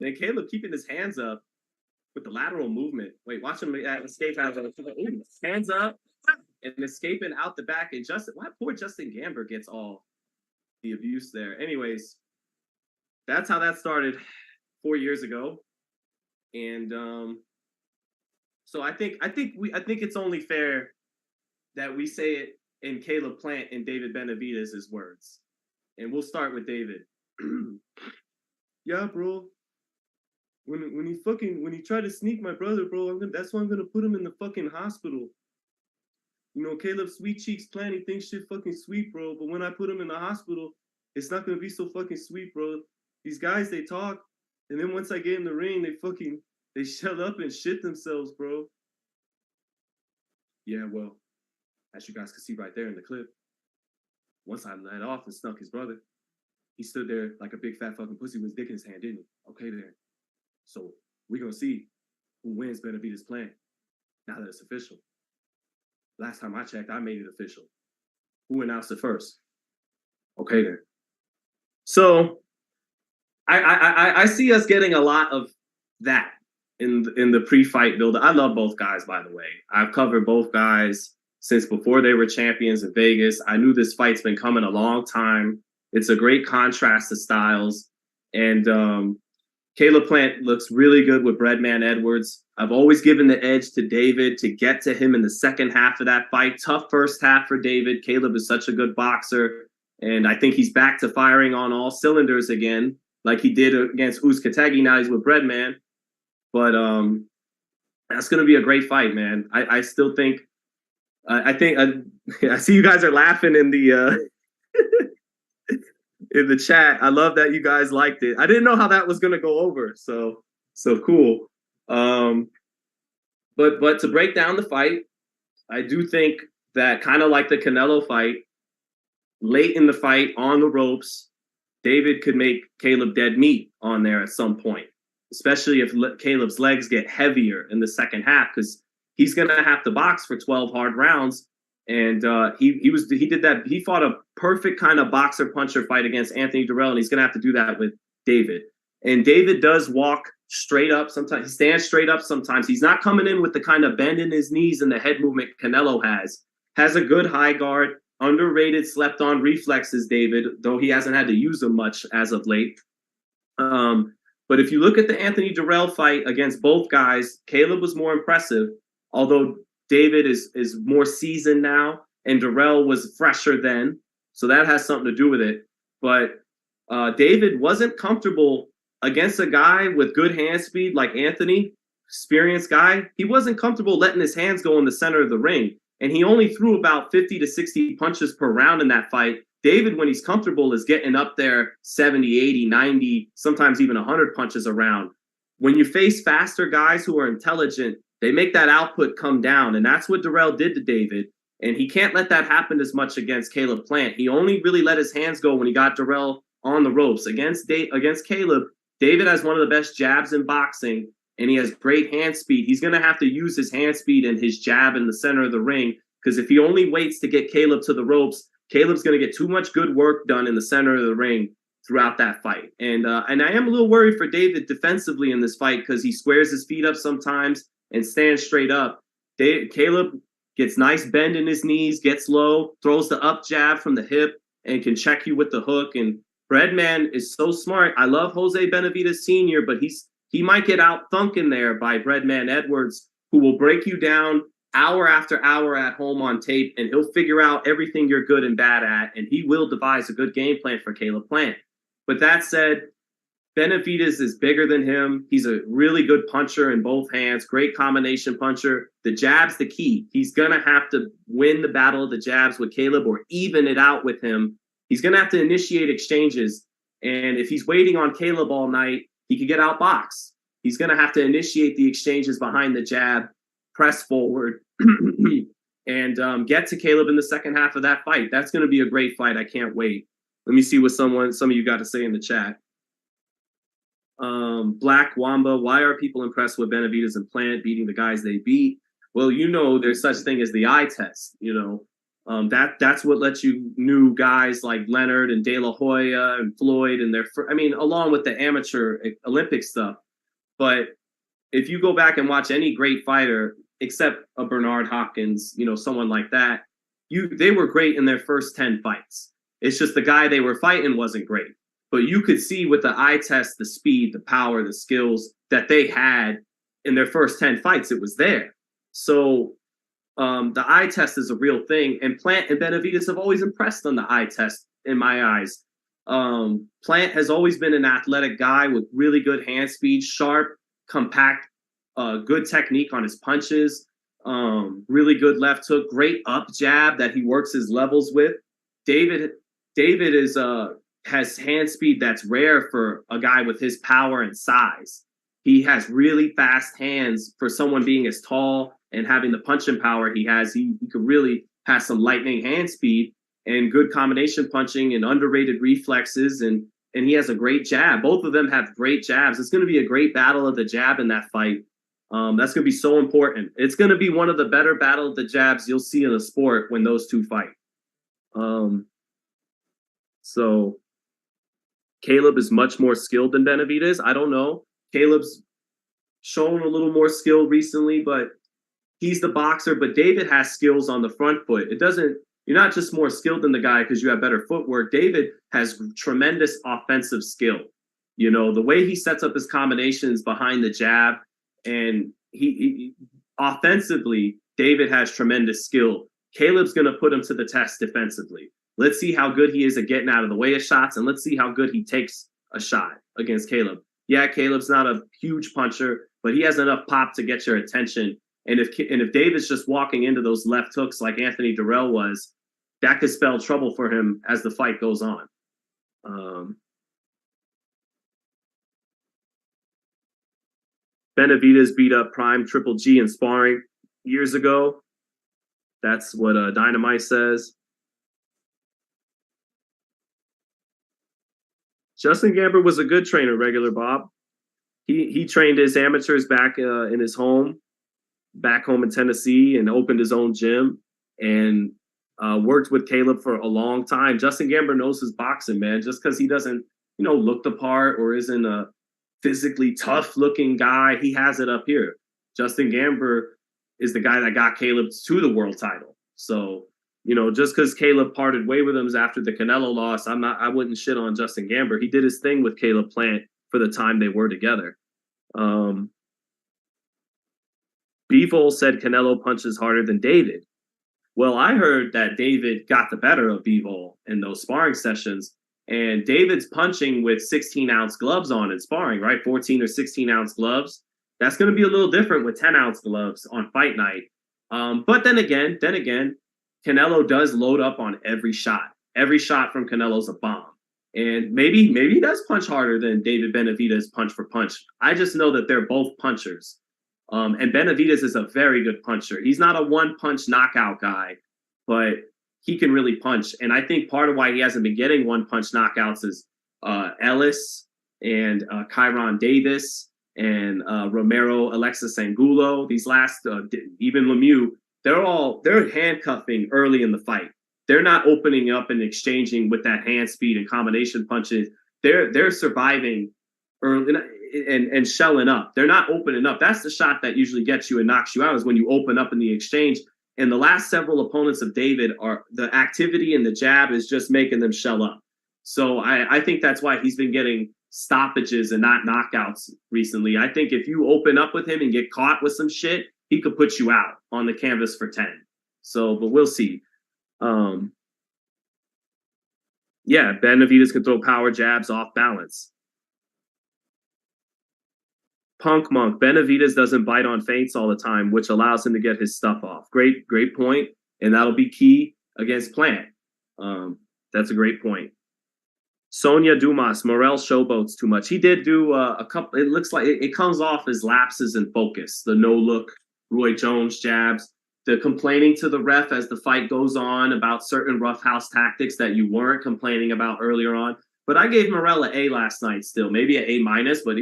And Caleb keeping his hands up with the lateral movement. Wait, watch him escape out of hands up and escaping out the back. And why poor Justin Gamber gets all the abuse there. Anyways, that's how that started 4 years ago. And so I think it's only fair that we say it in Caleb Plant and David Benavidez' words. And we'll start with David. Yeah, bro. When he tried to sneak my brother, bro, that's why I'm gonna put him in the fucking hospital. You know, Caleb Sweet Cheeks Plant, he thinks shit fucking sweet, bro. But when I put him in the hospital, it's not gonna be so fucking sweet, bro. These guys, they talk, and then once I get in the ring, they shut up and shit themselves, bro. Yeah, well, as you guys can see right there in the clip, once I let off and snuck his brother, he stood there like a big fat fucking pussy with his dick in his hand, didn't he? Okay, then. So we're gonna see who wins Benavidez Plant now that it's official. Last time I checked, I made it official. Who announced it first? Okay, then. So I see us getting a lot of that in the pre-fight build. I love both guys, by the way. I've covered both guys since before they were champions in Vegas. I knew this fight's been coming a long time. It's a great contrast to styles. And Caleb Plant looks really good with Breadman Edwards. I've always given the edge to David to get to him in the second half of that fight. Tough first half for David. Caleb is such a good boxer. And I think he's back to firing on all cylinders again, like he did against Uzcategui. Now he's with Breadman. But that's going to be a great fight, man. I still think I see you guys are laughing in the in the chat. I love that you guys liked it. I didn't know how that was going to go over. So cool. But to break down the fight, I do think that kind of like the Canelo fight, late in the fight on the ropes, David could make Caleb dead meat on there at some point, especially if Caleb's legs get heavier in the second half, because he's going to have to box for 12 hard rounds. And he fought a perfect kind of boxer puncher fight against Anthony Durrell, and he's going to have to do that with David. And David does walk straight up sometimes. He stands straight up sometimes. He's not coming in with the kind of bend in his knees and the head movement Canelo has. Has a good high guard, underrated slept on reflexes, David, though he hasn't had to use them much as of late. But if you look at the Anthony Durrell fight against both guys, Caleb was more impressive, although David is more seasoned now, and Durrell was fresher then, so that has something to do with it. But David wasn't comfortable against a guy with good hand speed like Anthony, experienced guy. He wasn't comfortable letting his hands go in the center of the ring, and he only threw about 50 to 60 punches per round in that fight. David, when he's comfortable, is getting up there 70, 80, 90, sometimes even 100 punches a round. When you face faster guys who are intelligent, they make that output come down, and that's what Durrell did to David. And he can't let that happen as much against Caleb Plant. He only really let his hands go when he got Darrell on the ropes. Against Caleb, David has one of the best jabs in boxing, and he has great hand speed. He's going to have to use his hand speed and his jab in the center of the ring, because if he only waits to get Caleb to the ropes, Caleb's going to get too much good work done in the center of the ring throughout that fight. And I am a little worried for David defensively in this fight, because he squares his feet up sometimes and stands straight up. Caleb gets nice bend in his knees, gets low, throws the up jab from the hip, and can check you with the hook. And Breadman is so smart. I love Jose Benavidez Sr., but he might get out thunking there by Breadman Edwards, who will break you down hour after hour at home on tape, and he'll figure out everything you're good and bad at, and he will devise a good game plan for Caleb Plant. But that said, Benavidez is bigger than him. He's a really good puncher in both hands, great combination puncher. The jab's the key. He's going to have to win the battle of the jabs with Caleb or even it out with him. He's going to have to initiate exchanges. And if he's waiting on Caleb all night, he could get outboxed. He's going to have to initiate the exchanges behind the jab, press forward, and get to Caleb in the second half of that fight. That's going to be a great fight. I can't wait. Let me see what some of you got to say in the chat. Black Wamba, why are people impressed with Benavidez and Plant beating the guys they beat? Well, there's such thing as the eye test. That's what lets you new guys like Leonard and De La Hoya and Floyd and along with the amateur Olympic stuff. But if you go back and watch any great fighter, except a Bernard Hopkins, someone like that, they were great in their first 10 fights. It's just the guy they were fighting wasn't great. But you could see with the eye test, the speed, the power, the skills that they had in their first 10 fights, it was there. So the eye test is a real thing. And Plant and Benavidez have always impressed on the eye test in my eyes. Plant has always been an athletic guy with really good hand speed, sharp, compact, good technique on his punches, really good left hook, great up jab that he works his levels with. David has hand speed that's rare for a guy with his power and size. He has really fast hands for someone being as tall and having the punching power he has. He could really have some lightning hand speed and good combination punching and underrated reflexes, and he has a great jab. Both of them have great jabs. It's going to be a great battle of the jab in that fight. That's going to be so important. It's going to be one of the better battle of the jabs you'll see in the sport when those two fight. So Caleb is much more skilled than Benavidez. I don't know. Caleb's shown a little more skill recently, but he's the boxer. But David has skills on the front foot. You're not just more skilled than the guy because you have better footwork. David has tremendous offensive skill. The way he sets up his combinations behind the jab, and he offensively, David has tremendous skill. Caleb's going to put him to the test defensively. Let's see how good he is at getting out of the way of shots, and let's see how good he takes a shot against Caleb. Yeah, Caleb's not a huge puncher, but he has enough pop to get your attention. And if David's just walking into those left hooks like Anthony Durrell was, that could spell trouble for him as the fight goes on. Benavidez beat up Prime Triple G in sparring years ago. That's what Dynamite says. Justin Gamber was a good trainer, Regular Bob. He trained his amateurs back in his home, back home in Tennessee, and opened his own gym and worked with Caleb for a long time. Justin Gamber knows his boxing, man. Just because he doesn't, look the part or isn't a physically tough-looking guy, he has it up here. Justin Gamber is the guy that got Caleb to the world title. So, just because Caleb parted way with him after the Canelo loss, I wouldn't shit on Justin Gamber. He did his thing with Caleb Plant for the time they were together. Bivol said Canelo punches harder than David. Well, I heard that David got the better of Bivol in those sparring sessions, and David's punching with 16-ounce gloves on in sparring, right? 14 or 16-ounce gloves. That's going to be a little different with 10-ounce gloves on fight night. But then again, Canelo does load up on every shot. Every shot from Canelo's a bomb. And maybe he does punch harder than David Benavidez punch for punch. I just know that they're both punchers. And Benavidez is a very good puncher. He's not a one-punch knockout guy, but he can really punch. And I think part of why he hasn't been getting one-punch knockouts is Ellis and Kyron Davis and Romero, Alexis Angulo. These last, even Lemieux, they're handcuffing early in the fight. They're not opening up and exchanging with that hand speed and combination punches. They're surviving early and shelling up. They're not opening up. That's the shot that usually gets you and knocks you out, is when you open up in the exchange. And the last several opponents of David, are the activity and the jab is just making them shell up. So I think that's why he's been getting stoppages and not knockouts recently. I think if you open up with him and get caught with some shit, he could put you out on the canvas for 10. So, but we'll see. Yeah, Benavidez can throw power jabs off balance. Punk Monk, Benavidez doesn't bite on feints all the time, which allows him to get his stuff off. Great point. And that'll be key against Plant. That's a great point. Sonia Dumas, Morel showboats too much. He did do a couple. It looks like it comes off as lapses in focus. The no look, Roy Jones jabs, the complaining to the ref as the fight goes on about certain roughhouse tactics that you weren't complaining about earlier on. But I gave Morel an A last night still, maybe an A-, but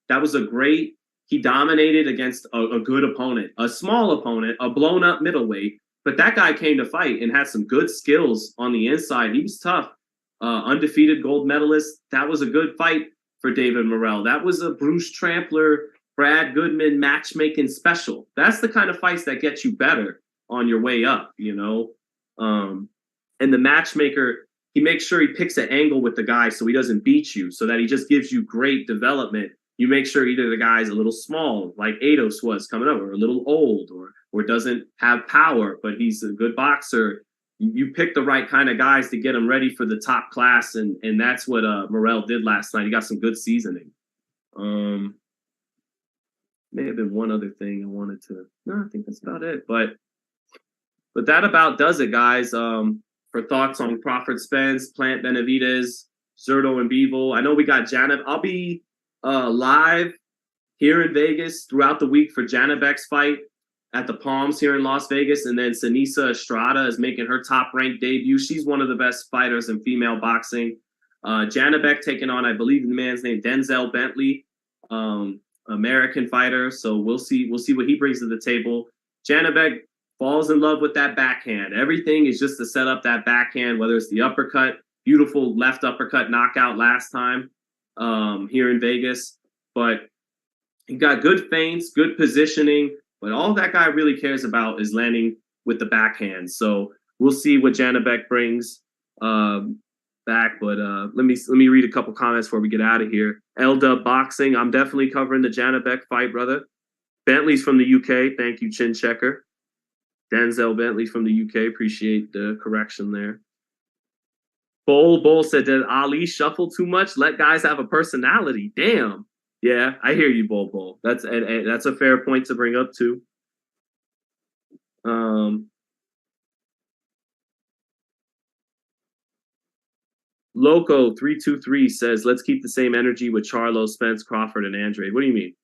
that was a great, he dominated against a good opponent, a small opponent, a blown up middleweight. But that guy came to fight and had some good skills on the inside. He was tough. Undefeated gold medalist. That was a good fight for David Morrell. That was a Bruce Trampler, Brad Goodman matchmaking special. That's the kind of fights that get you better on your way up, you know? And the matchmaker, he makes sure he picks an angle with the guy so he doesn't beat you, so that he just gives you great development. You make sure either the guy's a little small, like Ados was coming up, or a little old, or doesn't have power, but he's a good boxer. You pick the right kind of guys to get them ready for the top class, and that's what Morrell did last night. He got some good seasoning. May have been one other thing I wanted to. No, I think that's about it. But that about does it, guys. For thoughts on Crawford, Spence, Plant, Benavidez, Zittel, and Bivol. I know we got Janib. I'll be live here in Vegas throughout the week for Janibek's fight at the Palms here in Las Vegas. And then Sinisa Estrada is making her top-ranked debut. She's one of the best fighters in female boxing. Janibek taking on, I believe the man's name, Denzel Bentley, American fighter. So we'll see what he brings to the table. Janibek falls in love with that backhand. Everything is just to set up that backhand, whether it's the uppercut, beautiful left uppercut knockout last time here in Vegas. But he got good feints, good positioning. But all that guy really cares about is landing with the backhand. So we'll see what Janibek brings back. But let me read a couple comments before we get out of here. L-Dub Boxing, I'm definitely covering the Janibek fight, brother. Bentley's from the UK. Thank you, Chin Checker. Denzel Bentley's from the UK. Appreciate the correction there. Bull said, did Ali shuffle too much? Let guys have a personality. Damn. Yeah, I hear you, Bull. That's a fair point to bring up too. Loco 323 says, let's keep the same energy with Charlo, Spence, Crawford, and Andrade. What do you mean?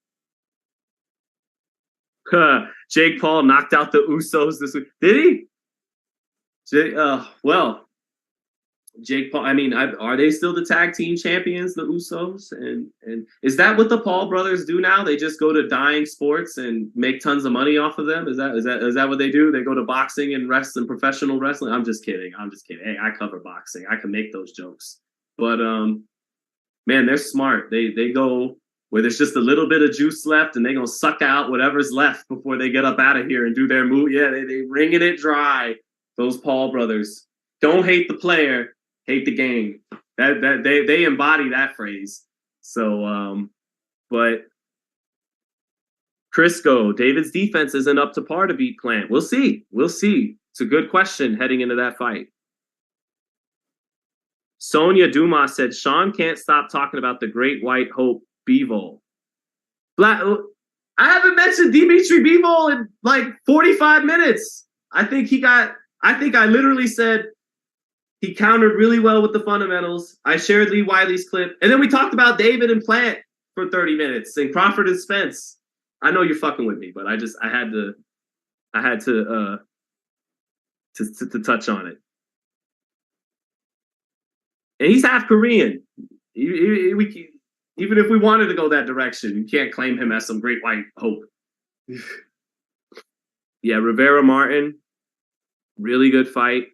Jake Paul knocked out the Usos this week. Did he? Well, Jake Paul, I mean, are they still the tag team champions, the Usos? And is that what the Paul brothers do now? They just go to dying sports and make tons of money off of them? Is that what they do? They go to boxing and wrestling, professional wrestling? I'm just kidding. Hey, I cover boxing. I can make those jokes. But man, they're smart. They go where there's just a little bit of juice left, and they're gonna suck out whatever's left before they get up out of here and do their move. Yeah, they wringing it dry. Those Paul brothers. Don't hate the player. Hate the game. That they embody that phrase. So, but Crisco, David's defense isn't up to par to beat Plant. We'll see. It's a good question heading into that fight. Sonia Dumas said, Sean can't stop talking about the great white hope Bivol. I haven't mentioned Dimitri Bivol in like 45 minutes. I think I literally said, he countered really well with the fundamentals. I shared Lee Wiley's clip. And then we talked about David and Plant for 30 minutes and Crawford and Spence. I know you're fucking with me, but I had to to touch on it. And he's half Korean. Even if we wanted to go that direction, you can't claim him as some great white hope. Yeah, Rivera Martin, really good fight.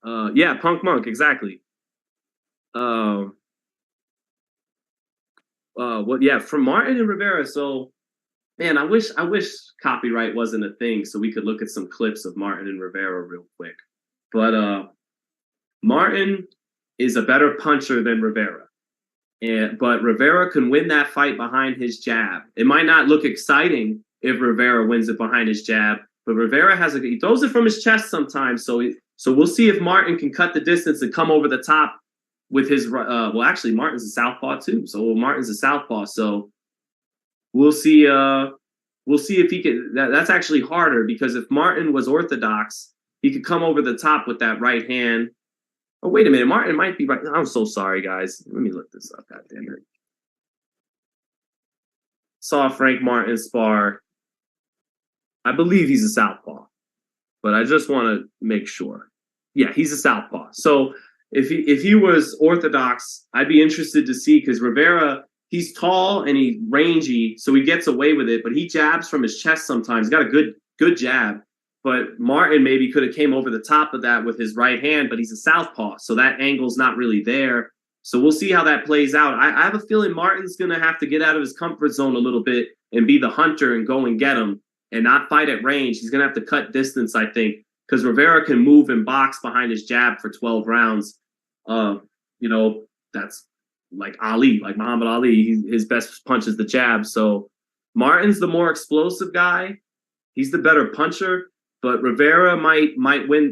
Yeah, Punk Monk, exactly. Yeah, from Martin and Rivera. So, man, I wish copyright wasn't a thing, so we could look at some clips of Martin and Rivera real quick. But Martin is a better puncher than Rivera. But Rivera can win that fight behind his jab. It might not look exciting if Rivera wins it behind his jab, but Rivera he throws it from his chest sometimes. So we'll see if Martin can cut the distance and come over the top with his well, actually Martin's a southpaw too. So Martin's a southpaw. So we'll see if he can. That's actually harder, because if Martin was orthodox, he could come over the top with that right hand. Oh, wait a minute. Martin might be right. I'm so sorry, guys. Let me look this up. God damn it. Saw Frank Martin spar. I believe he's a southpaw, but I just want to make sure. Yeah, he's a southpaw. So if he was orthodox, I'd be interested to see, because Rivera, he's tall and he's rangy, so he gets away with it, but he jabs from his chest sometimes. He's got a good jab. But Martin maybe could have came over the top of that with his right hand, but he's a southpaw, so that angle's not really there. So we'll see how that plays out. I have a feeling Martin's going to have to get out of his comfort zone a little bit and be the hunter and go and get him and not fight at range. He's going to have to cut distance, I think, because Rivera can move and box behind his jab for 12 rounds. That's like Ali, like Muhammad Ali. His best punch is the jab. So Martin's the more explosive guy. He's the better puncher. But Rivera might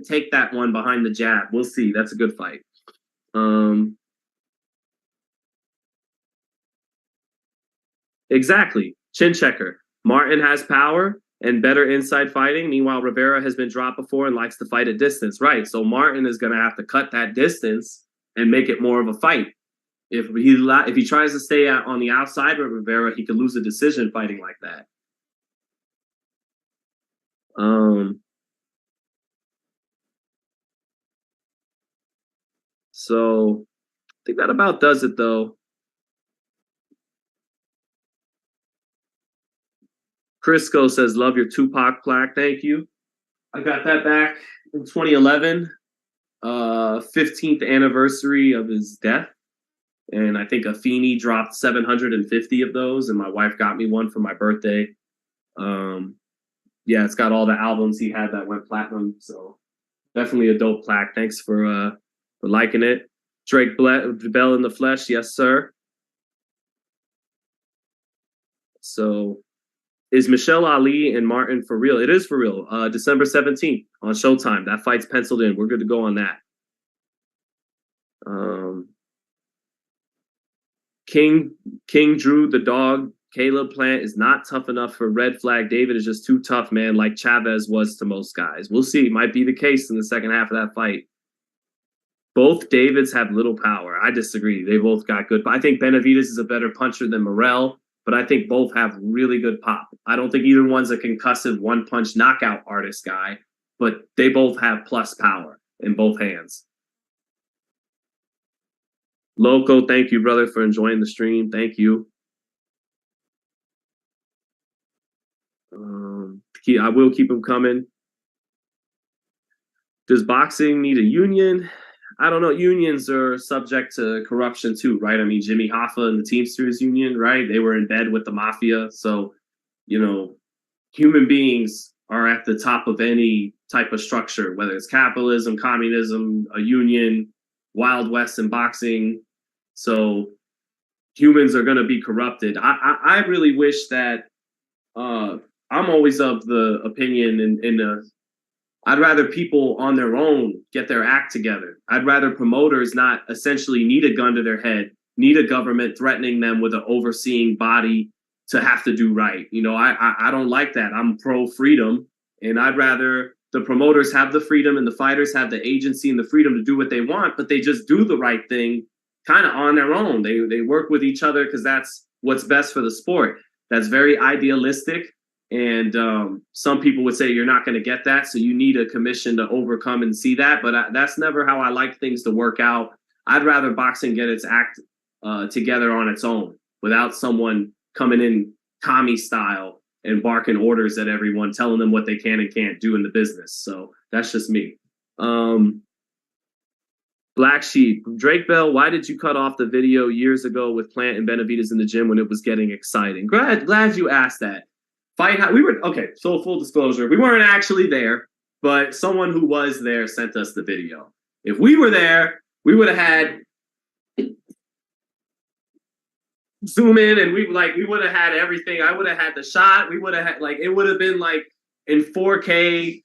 take that one behind the jab. We'll see. That's a good fight. Exactly. Chin checker. Martin has power and better inside fighting. Meanwhile, Rivera has been dropped before and likes to fight at distance. Right. So Martin is going to have to cut that distance and make it more of a fight. If he tries to stay on the outside with Rivera, he could lose a decision fighting like that. So I think that about does it, though. Crisco says, love your Tupac plaque. Thank you. I got that back in 2011, 15th anniversary of his death. And I think Afeni dropped 750 of those, and my wife got me one for my birthday. Yeah, it's got all the albums he had that went platinum. So definitely a dope plaque. Thanks for liking it. Drake Bell in the flesh. Yes, sir. So is Michelle Ali and Martin for real? It is for real. December 17th on Showtime. That fight's penciled in. We're good to go on that. King Drew the dog. Caleb Plant is not tough enough for Red Flag. David is just too tough, man, like Chavez was to most guys. We'll see. Might be the case in the second half of that fight. Both Davids have little power. I disagree. They both got good. I think Benavidez is a better puncher than Morrell, but I think both have really good pop. I don't think either one's a concussive one-punch knockout artist guy, but they both have plus power in both hands. Loco, thank you, brother, for enjoying the stream. Thank you. I will keep them coming. Does boxing need a union? I don't know. Unions are subject to corruption too, right? I mean, Jimmy Hoffa and the Teamsters Union, right? They were in bed with the mafia. So, human beings are at the top of any type of structure, whether it's capitalism, communism, a union, Wild West in boxing. So humans are going to be corrupted. I really wish that I'm always of the opinion I'd rather people on their own get their act together. I'd rather promoters not essentially need a gun to their head, need a government threatening them with an overseeing body to have to do right. I don't like that. I'm pro-freedom, and I'd rather the promoters have the freedom and the fighters have the agency and the freedom to do what they want, but they just do the right thing kind of on their own. They work with each other because that's what's best for the sport. That's very idealistic, And some people would say you're not going to get that, so you need a commission to overcome and see that. But that's never how I like things to work out. I'd rather boxing get its act together on its own without someone coming in Tommy style and barking orders at everyone, telling them what they can and can't do in the business. So that's just me. Black Sheep, Drake Bell, why did you cut off the video years ago with Plant and Benavidez in the gym when it was getting exciting? Glad you asked that. We were okay. So full disclosure, we weren't actually there, but someone who was there sent us the video. If we were there, we would have had zoom in, and we would have had everything. I would have had the shot. We would have had it would have been like in 4K,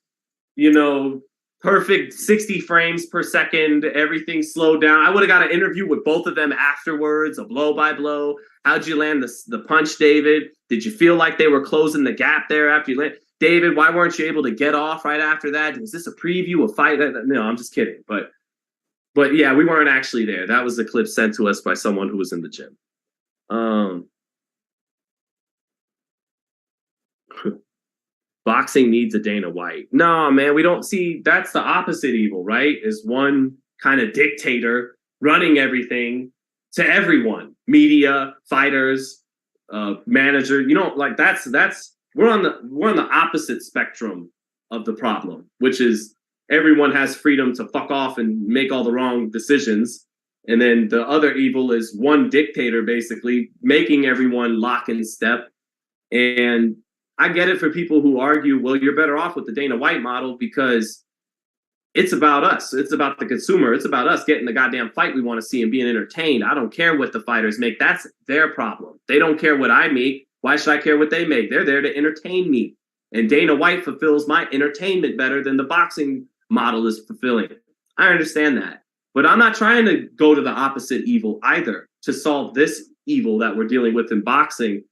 perfect 60 frames per second, everything slowed down. I would have got an interview with both of them afterwards, a blow by blow. How'd you land the punch, David? Did you feel like they were closing the gap there after you land? David, why weren't you able to get off right after that? Was this a preview, a fight? No, I'm just kidding. But yeah, we weren't actually there. That was the clip sent to us by someone who was in the gym. Boxing needs a Dana White. No, man, we don't see. That's the opposite evil, right? Is one kind of dictator running everything to everyone, media, fighters, manager. That's we're on the opposite spectrum of the problem, which is everyone has freedom to fuck off and make all the wrong decisions. And then the other evil is one dictator basically making everyone lock in step. And I get it for people who argue, well, you're better off with the Dana White model because it's about us. It's about the consumer. It's about us getting the goddamn fight we want to see and being entertained. I don't care what the fighters make. That's their problem. They don't care what I make. Why should I care what they make? They're there to entertain me. And Dana White fulfills my entertainment better than the boxing model is fulfilling. I understand that. But I'm not trying to go to the opposite evil either to solve this evil that we're dealing with in boxing.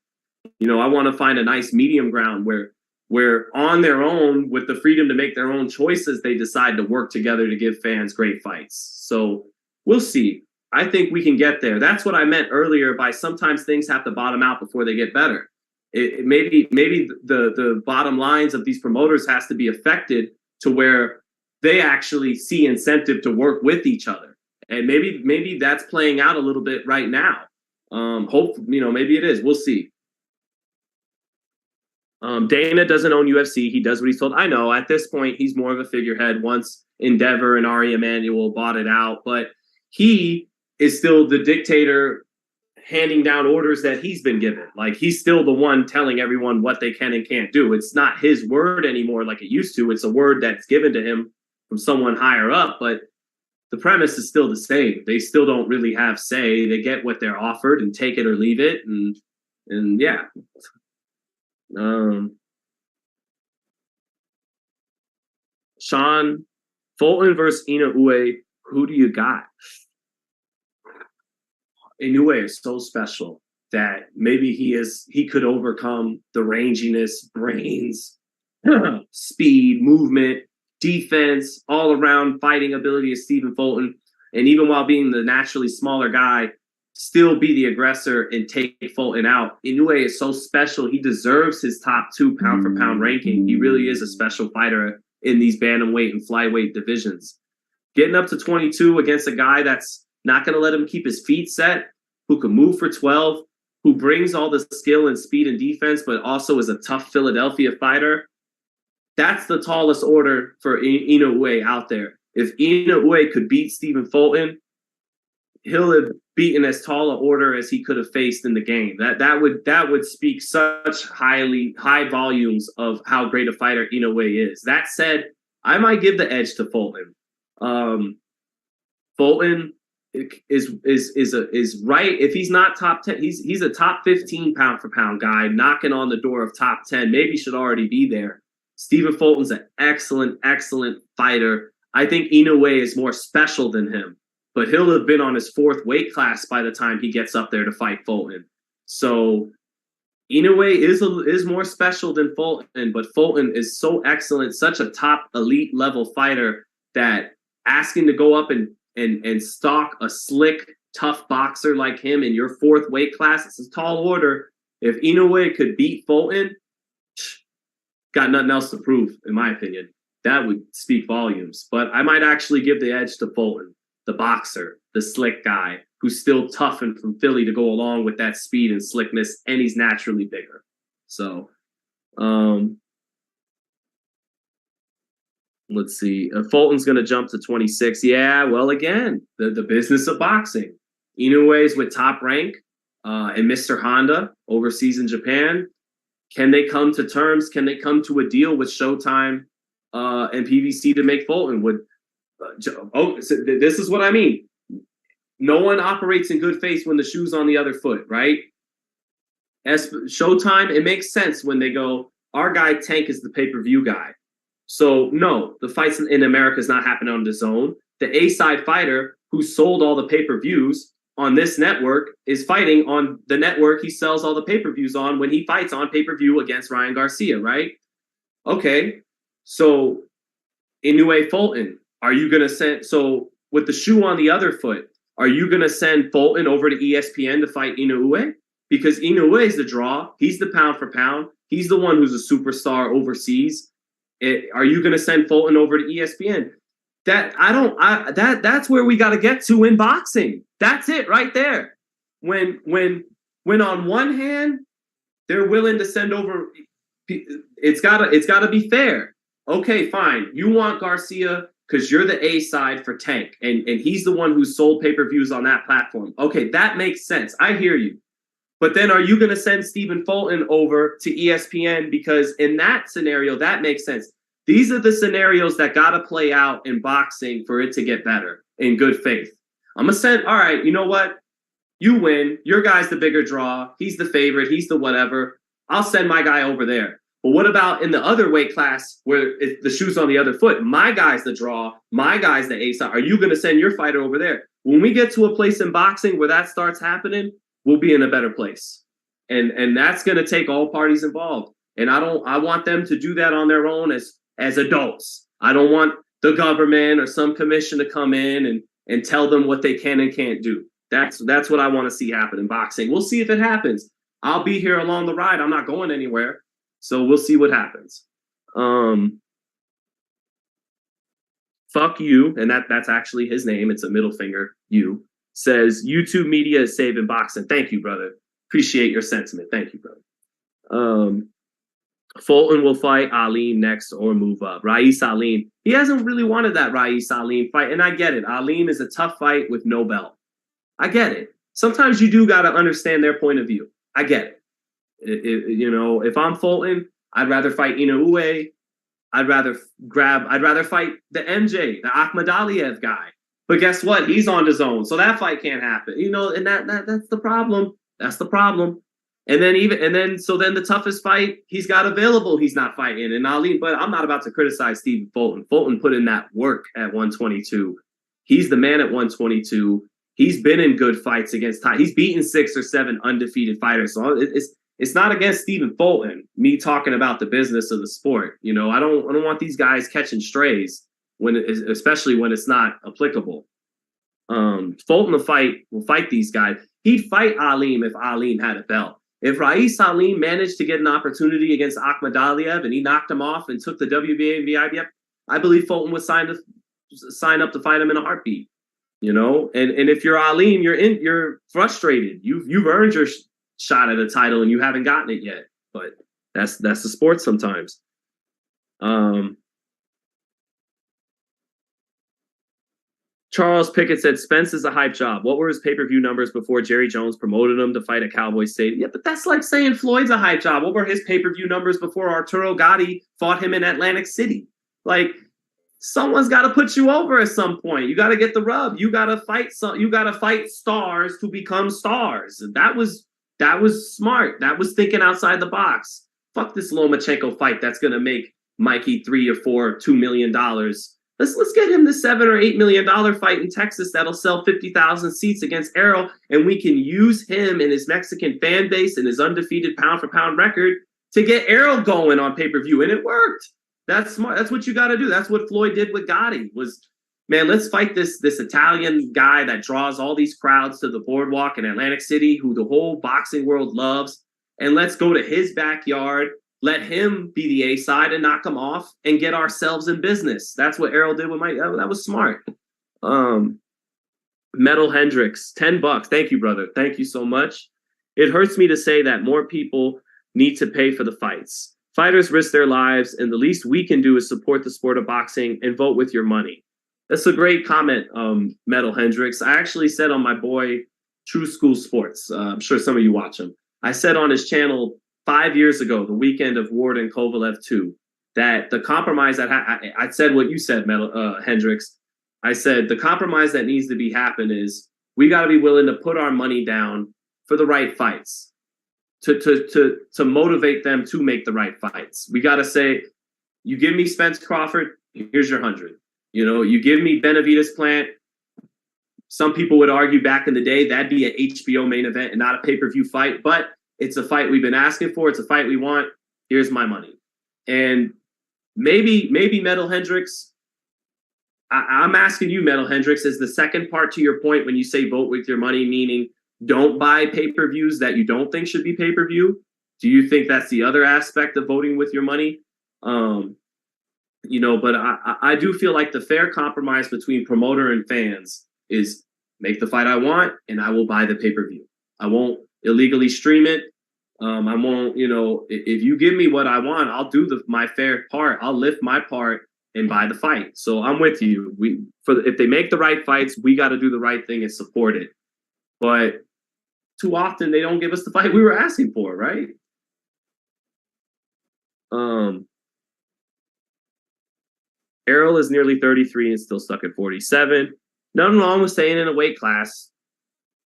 I want to find a nice medium ground where on their own, with the freedom to make their own choices, they decide to work together to give fans great fights. So we'll see. I think we can get there. That's what I meant earlier by sometimes things have to bottom out before they get better. Maybe the bottom lines of these promoters has to be affected to where they actually see incentive to work with each other. And maybe that's playing out a little bit right now. Maybe it is. We'll see. Dana doesn't own UFC. He does what he's told. I know at this point, he's more of a figurehead once Endeavor and Ari Emanuel bought it out, but he is still the dictator handing down orders that he's been given. Like he's still the one telling everyone what they can and can't do. It's not his word anymore like it used to. It's a word that's given to him from someone higher up, but the premise is still the same. They still don't really have say. They get what they're offered and take it or leave it. And yeah. Sean, Fulton versus Inoue, who do you got? Inoue is so special that maybe he could overcome the ranginess, brains, speed, movement, defense, all around fighting ability of Stephen Fulton. And even while being the naturally smaller guy, still be the aggressor and take Fulton out. Inoue is so special. He deserves his top 2 pound for pound ranking. He really is a special fighter in these bantamweight and flyweight divisions. Getting up to 22 against a guy that's not going to let him keep his feet set, who can move for 12, who brings all the skill and speed and defense, but also is a tough Philadelphia fighter. That's the tallest order for Inoue out there. If Inoue could beat Stephen Fulton, he'll have beaten as tall an order as he could have faced in the game. That would speak such high volumes of how great a fighter Inoue is. That said, I might give the edge to Fulton. Fulton is right. If he's not top 10, he's a top 15 pound for pound guy knocking on the door of top 10. Maybe should already be there. Stephen Fulton's an excellent fighter. I think Inoue is more special than him. But he'll have been on his 4th weight class by the time he gets up there to fight Fulton. So Inoue is more special than Fulton, but Fulton is so excellent, such a top elite level fighter that asking to go up and stalk a slick, tough boxer like him in your 4th weight class, it's a tall order. If Inoue could beat Fulton, got nothing else to prove, in my opinion. That would speak volumes. But I might actually give the edge to Fulton, the boxer, the slick guy, who's still tough and from Philly to go along with that speed and slickness, and he's naturally bigger. So, let's see. Fulton's going to jump to 26. Yeah, well, again, the business of boxing. Inoue's with Top Rank and Mr. Honda overseas in Japan. Can they come to terms? Can they come to a deal with Showtime and PBC to make Fulton? So this is what I mean. No one operates in good faith when the shoe's on the other foot, right? As Showtime, it makes sense when they go, our guy Tank is the pay-per-view guy. So no, the fights in America is not happening on DAZN. The A-side fighter who sold all the pay-per-views on this network is fighting on the network he sells all the pay-per-views on when he fights on pay-per-view against Ryan Garcia, right? Okay, so Inoue Fulton, are you going to send, so with the shoe on the other foot, are you going to send Fulton over to ESPN to fight Inoue? Because Inoue is the draw. He's the pound for pound. He's the one who's a superstar overseas. Are you going to send Fulton over to ESPN? That's where we got to get to in boxing. That's it right there. When on one hand, they're willing to send over, it's gotta be fair. Okay, fine. You want Garcia because you're the A side for Tank, and he's the one who sold pay-per-views on that platform. Okay, that makes sense. I hear you. But then are you going to send Stephen Fulton over to ESPN? Because in that scenario, that makes sense. These are the scenarios that got to play out in boxing for it to get better in good faith. I'm going to send, all right, you know what? You win. Your guy's the bigger draw. He's the favorite. He's the whatever. I'll send my guy over there. But what about in the other weight class where the shoe's on the other foot? My guy's the draw. My guy's the ace. Are you going to send your fighter over there? When we get to a place in boxing where that starts happening, we'll be in a better place. And that's going to take all parties involved. And I want them to do that on their own as adults. I don't want the government or some commission to come in and tell them what they can and can't do. That's what I want to see happen in boxing. We'll see if it happens. I'll be here along the ride. I'm not going anywhere. So we'll see what happens. Fuck you. And that's actually his name. It's a middle finger. You says YouTube media is saving boxing. Thank you, brother. Appreciate your sentiment. Thank you, brother. Fulton will fight Alim next or move up. Rais Alim. He hasn't really wanted that Rais Alim fight. And I get it. Alim is a tough fight with no belt. I get it. Sometimes you do got to understand their point of view. I get it. If I'm Fulton, I'd rather fight Inoue. I'd rather fight the MJ, the Akhmadaliev guy. But guess what? He's on his own. So that fight can't happen. And that's the problem. That's the problem. And then the toughest fight he's got available, he's not fighting. And Ali, but I'm not about to criticize Stephen Fulton. Fulton put in that work at 122. He's the man at 122. He's been in good fights against he's beaten 6 or 7 undefeated fighters. So it's not against Stephen Fulton, me talking about the business of the sport. I don't want these guys catching strays especially when it's not applicable. Fulton will fight these guys. He'd fight Alim if Alim had a belt. If Rais Alim managed to get an opportunity against Akhmadaliev and he knocked him off and took the WBA and VIBF, I believe Fulton would sign up to fight him in a heartbeat. And if you're Alim, you're frustrated. You've earned your shot at a title and you haven't gotten it yet. But that's the sport sometimes. Charles Pickett said Spence is a hype job. What were his pay-per-view numbers before Jerry Jones promoted him to fight at Cowboy Stadium? Yeah, but that's like saying Floyd's a hype job. What were his pay-per-view numbers before Arturo Gatti fought him in Atlantic City? Like, someone's got to put you over at some point. You got to get the rub. You got to fight stars to become stars. And that was smart. That was thinking outside the box. Fuck this Lomachenko fight that's going to make Mikey $3 or $2 million. Let's get him the $7 or $8 million fight in Texas that'll sell 50,000 seats against Errol, and we can use him and his Mexican fan base and his undefeated pound-for-pound record to get Errol going on pay-per-view, and it worked. That's smart. That's what you got to do. That's what Floyd did with Gotti. Man, let's fight this Italian guy that draws all these crowds to the boardwalk in Atlantic City, who the whole boxing world loves, and let's go to his backyard. let him be the A side and knock him off and get ourselves in business. That's what Errol did with Mike. That was smart. Metal Hendricks, $10. Thank you, brother. Thank you so much. It hurts me to say that more people need to pay for the fights. Fighters risk their lives, and the least we can do is support the sport of boxing and vote with your money. That's a great comment, Metal Hendricks. I actually said on my boy True School Sports, I'm sure some of you watch him, I said on his channel 5 years ago, the weekend of Ward and Kovalev 2, that the compromise that I said what you said, Metal Hendricks. I said the compromise that needs to be happen is we got to be willing to put our money down for the right fights, to motivate them to make the right fights. We got to say, you give me Spence Crawford, here's your 100. You know, you give me Benavidez Plant. Some people would argue back in the day that'd be an HBO main event and not a pay-per-view fight, but it's a fight we've been asking for. It's a fight we want. Here's my money. And maybe Metal Hendricks, I'm asking you, Metal Hendricks, is the second part to your point when you say vote with your money, meaning don't buy pay-per-views that you don't think should be pay-per-view? Do you think that's the other aspect of voting with your money? You know, but I do feel like the fair compromise between promoter and fans is make the fight I want, and I will buy the pay-per-view. I won't illegally stream it. I won't, you know, if you give me what I want, I'll do my fair part. I'll lift my part and buy the fight. So I'm with you. If they make the right fights, we got to do the right thing and support it. But too often they don't give us the fight we were asking for, right? Errol is nearly 33 and still stuck at 47. Nothing wrong with staying in a weight class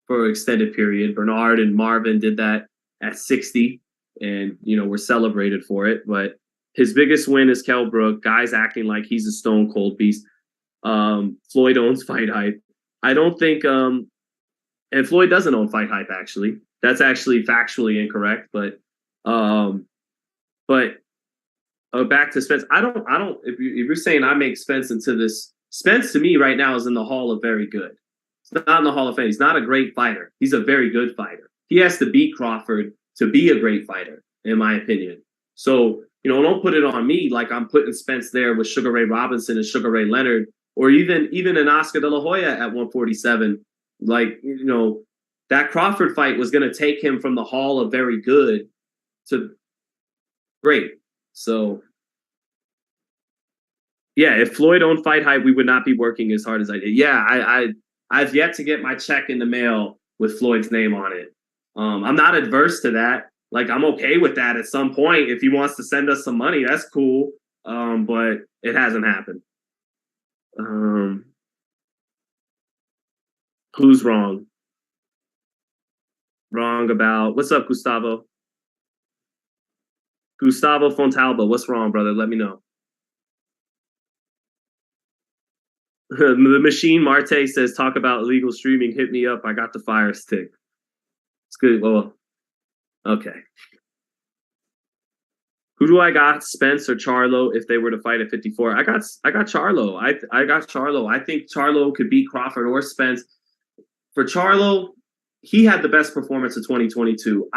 for an extended period. Bernard and Marvin did that at 60, and you know, we're celebrated for it. But his biggest win is Kell Brook. Guys acting like he's a stone cold beast. Floyd owns FightHype. I don't think, and Floyd doesn't own FightHype. Actually, that's actually factually incorrect. But back to Spence. I don't. If you're saying I make Spence into this, Spence to me right now is in the Hall of Very Good. He's not in the Hall of Fame. He's not a great fighter. He's a very good fighter. He has to beat Crawford to be a great fighter, in my opinion. So, you know, don't put it on me like I'm putting Spence there with Sugar Ray Robinson and Sugar Ray Leonard, or even an Oscar De La Hoya at 147. Like, you know, that Crawford fight was going to take him from the Hall of Very Good to great. So, yeah, if Floyd owned FightHype, we would not be working as hard as I did. Yeah, I've yet to get my check in the mail with Floyd's name on it. I'm not adverse to that. Like, I'm okay with that at some point. If he wants to send us some money, that's cool. But it hasn't happened. Who's wrong? Wrong about, what's up, Gustavo? Gustavo Fontalba, what's wrong, brother? Let me know. The Machine Marte says, talk about illegal streaming. Hit me up. I got the fire stick. It's good. Well, okay. Who do I got? Spence or Charlo if they were to fight at 54? I got Charlo. I got Charlo. I think Charlo could beat Crawford or Spence. For Charlo, he had the best performance of 2022.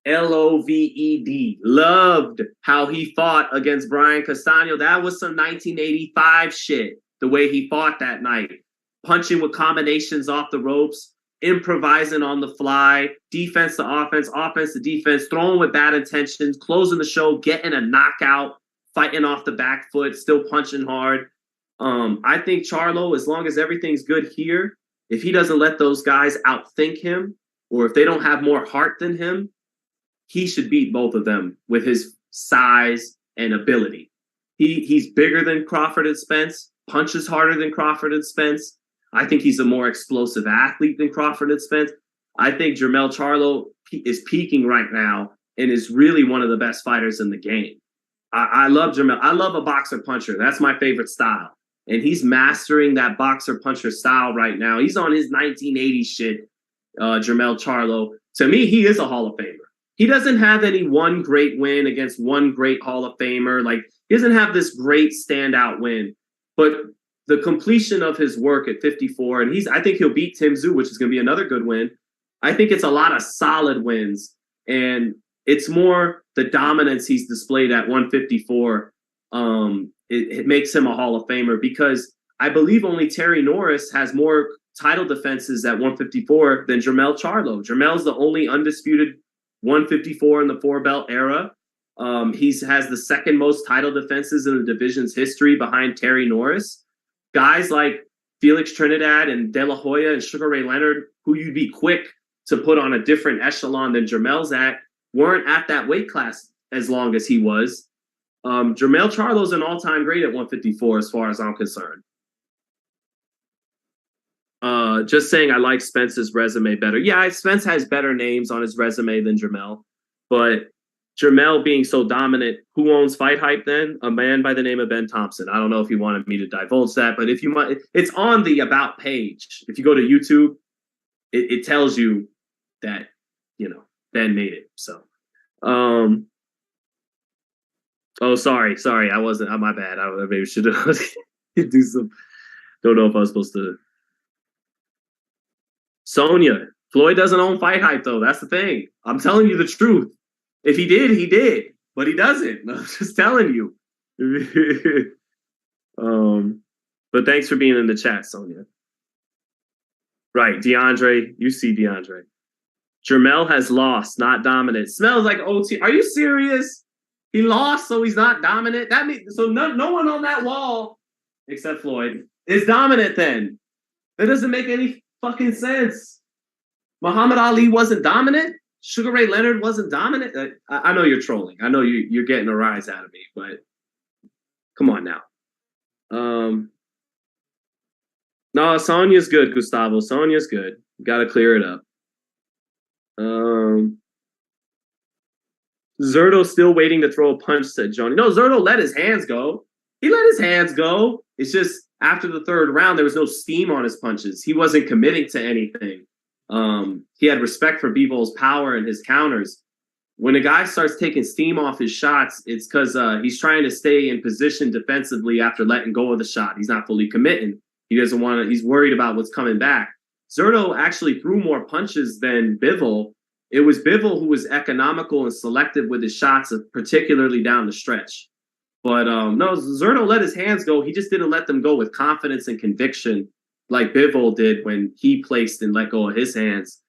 Loved loved how he fought against Brian Castano. That was some 1985 shit. The way he fought that night, punching with combinations off the ropes, improvising on the fly, defense to offense, offense to defense, throwing with bad intentions, closing the show, getting a knockout, fighting off the back foot, still punching hard. I think Charlo, as long as everything's good here, if he doesn't let those guys outthink him, or if they don't have more heart than him, he should beat both of them with his size and ability. He's bigger than Crawford and Spence, punches harder than Crawford and Spence. I think he's a more explosive athlete than Crawford and Spence. I think Jermell Charlo is peaking right now and is really one of the best fighters in the game. I love Jermell. I love a boxer puncher. That's my favorite style. And he's mastering that boxer puncher style right now. He's on his 1980s shit, Jermell Charlo. To me, he is a Hall of Famer. He doesn't have any one great win against one great Hall of Famer. Like, he doesn't have this great standout win. But the completion of his work at 54, and I think he'll beat Tim Tszyu, which is going to be another good win. I think it's a lot of solid wins. And It's more the dominance he's displayed at 154. It makes him a Hall of Famer because I believe only Terry Norris has more title defenses at 154 than Jermell Charlo. Jermell's the only undisputed 154 in the four belt era. He has the second most title defenses in the division's history behind Terry Norris. Guys like Felix Trinidad and De La Hoya and Sugar Ray Leonard, who you'd be quick to put on a different echelon than Jermell's at, weren't at that weight class as long as he was. Jermell Charlo's an all-time great at 154 as far as I'm concerned. Just saying I like Spence's resume better. Yeah, Spence has better names on his resume than Jermell, but Jermell being so dominant, who owns FightHype then? A man by the name of Ben Thompson. I don't know if you wanted me to divulge that, but if you might, it's on the About page. If you go to YouTube, it tells you that, Ben made it. So, oh, sorry. I wasn't, my bad. I maybe should have do some, don't know if I was supposed to. Sonya, Floyd doesn't own FightHype though. That's the thing. I'm telling you the truth. If he did, he did, but he doesn't. I'm just telling you. But thanks for being in the chat, Sonya. Right, DeAndre, you see DeAndre. Jermell has lost, not dominant. Smells like OT. Are you serious? He lost, so he's not dominant. That means so no one on that wall except Floyd is dominant. Then that doesn't make any fucking sense. Muhammad Ali wasn't dominant. Sugar Ray Leonard wasn't dominant. I know you're trolling. I know you're getting a rise out of me, but come on now. No, Sonya's good, Gustavo. Sonya's good. Got to clear it up. Zerto's still waiting to throw a punch, said Johnny. No, Zerto let his hands go. He let his hands go. It's just after the third round, there was no steam on his punches. He wasn't committing to anything. He had respect for Bivol's power and his counters. When a guy starts taking steam off his shots, it's because he's trying to stay in position defensively after letting go of the shot. He's not fully committing. He doesn't want to, he's worried about what's coming back. Zerto actually threw more punches than Bivol. It was Bivol who was economical and selective with his shots, particularly down the stretch. But no, Zerto let his hands go. He just didn't let them go with confidence and conviction like Bivol did when he placed and let go of his hands.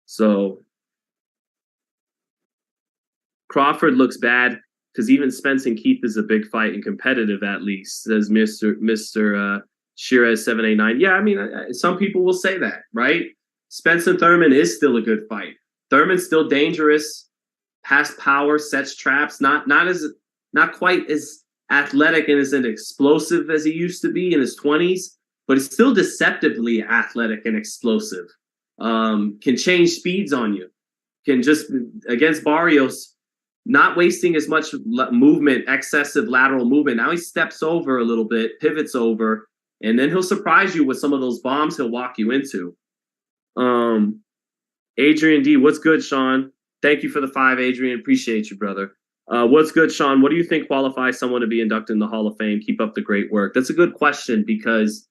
So Crawford looks bad because even Spence and Keith is a big fight and competitive, at least, says Mr. Shiraz 789. Yeah, I mean, some people will say that, right? Spence and Thurman is still a good fight. Thurman's still dangerous, has power, sets traps, not quite as athletic and as explosive as he used to be in his 20s, but he's still deceptively athletic and explosive. Can change speeds on you. Can just, against Barrios, not wasting as much movement, excessive lateral movement. Now he steps over a little bit, pivots over, and then he'll surprise you with some of those bombs he'll walk you into. Adrian D, what's good, Sean? Thank you for the 5, Adrian. Appreciate you, brother. What's good, Sean? What do you think qualifies someone to be inducted in the Hall of Fame? Keep up the great work. That's a good question because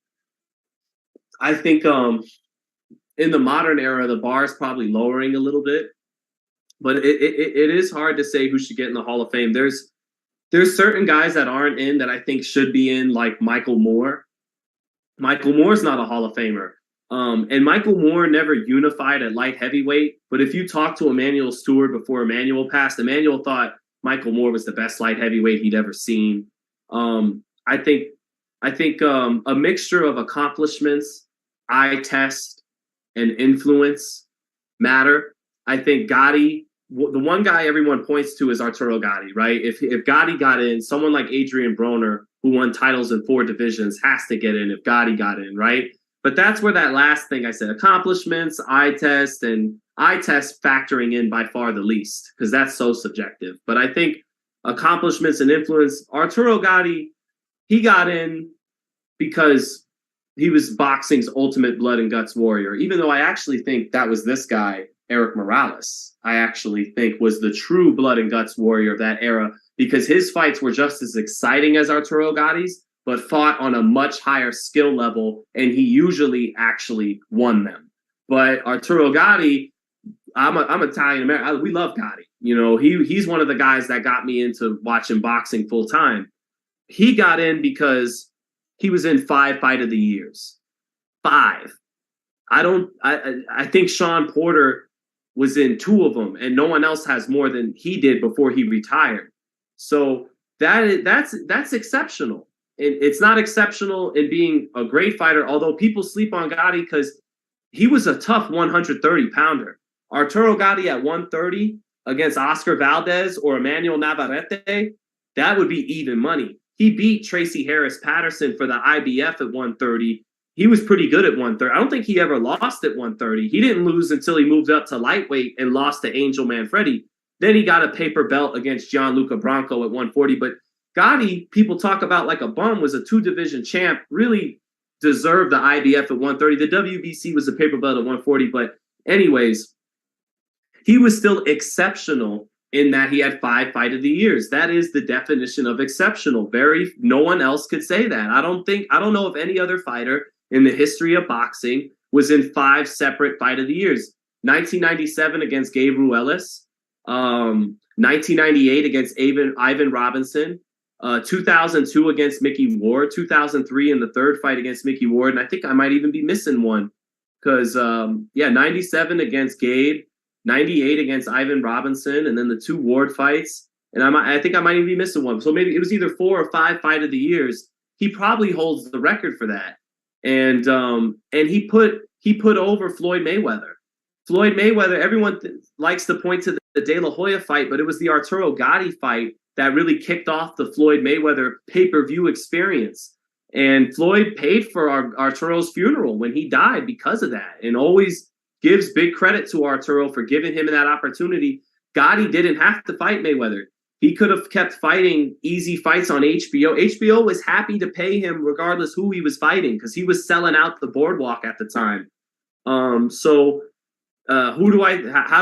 I think in the modern era, the bar is probably lowering a little bit. But it is hard to say who should get in the Hall of Fame. There's certain guys that aren't in that I think should be in, like Michael Moore. Michael Moore's not a Hall of Famer. And Michael Moore never unified at light heavyweight. But if you talk to Emmanuel Stewart before Emmanuel passed, Emmanuel thought Michael Moore was the best light heavyweight he'd ever seen. I think a mixture of accomplishments, eye test, and influence matter. I think Gotti, the one guy everyone points to is Arturo Gotti, right? If Gotti got in, someone like Adrian Broner, who won titles in 4 divisions, has to get in if Gotti got in, right? But that's where that last thing I said, accomplishments, eye test factoring in by far the least, because that's so subjective. But I think accomplishments and influence, Arturo Gotti, he got in because he was boxing's ultimate blood and guts warrior, even though I actually think that was this guy, Eric Morales, I actually think was the true blood and guts warrior of that era, because his fights were just as exciting as Arturo Gotti's, but fought on a much higher skill level, and he usually actually won them. But Arturo Gotti, I'm Italian American. We love Gotti. You know, he's one of the guys that got me into watching boxing full time. He got in because he was in 5 Fight of the Years. 5. I think Sean Porter was in 2 of them, and no one else has more than he did before he retired. So that's exceptional. It's not exceptional in being a great fighter, although people sleep on Gotti because he was a tough 130 pounder. Arturo Gotti at 130 against Oscar Valdez or Emmanuel Navarrete, that would be even money. He beat Tracy Harris Patterson for the IBF at 130. He was pretty good at 130. I don't think he ever lost at 130. He didn't lose until he moved up to lightweight and lost to Angel Manfredi. Then he got a paper belt against Gianluca Branco at 140. But Gotti, people talk about like a bum, was a 2-division champ, really deserved the IBF at 130. The WBC was a paper belt at 140. But anyways, he was still exceptional in that he had 5 Fight of the Years. That is the definition of exceptional. No one else could say that. I don't know if any other fighter in the history of boxing was in 5 separate Fight of the Years. 1997 against Gabe Ruelas, 1998 against Ivan Robinson, 2002 against Mickey Ward, 2003 in the 3rd fight against Mickey Ward, and I think I might even be missing one because 97 against Gabe, 98 against Ivan Robinson, and then the 2 Ward fights, and I think I might even be missing one. So maybe it was either 4 or 5 Fight of the Years. He probably holds the record for that. And he put over Floyd Mayweather. Floyd Mayweather, everyone likes to point to the De La Hoya fight, but it was the Arturo Gotti fight that really kicked off the Floyd Mayweather pay-per-view experience. And Floyd paid for Arturo's funeral when he died because of that, and always gives big credit to Arturo for giving him that opportunity. Gotti didn't have to fight Mayweather. He could have kept fighting easy fights on HBO. HBO was happy to pay him regardless who he was fighting because he was selling out the boardwalk at the time. How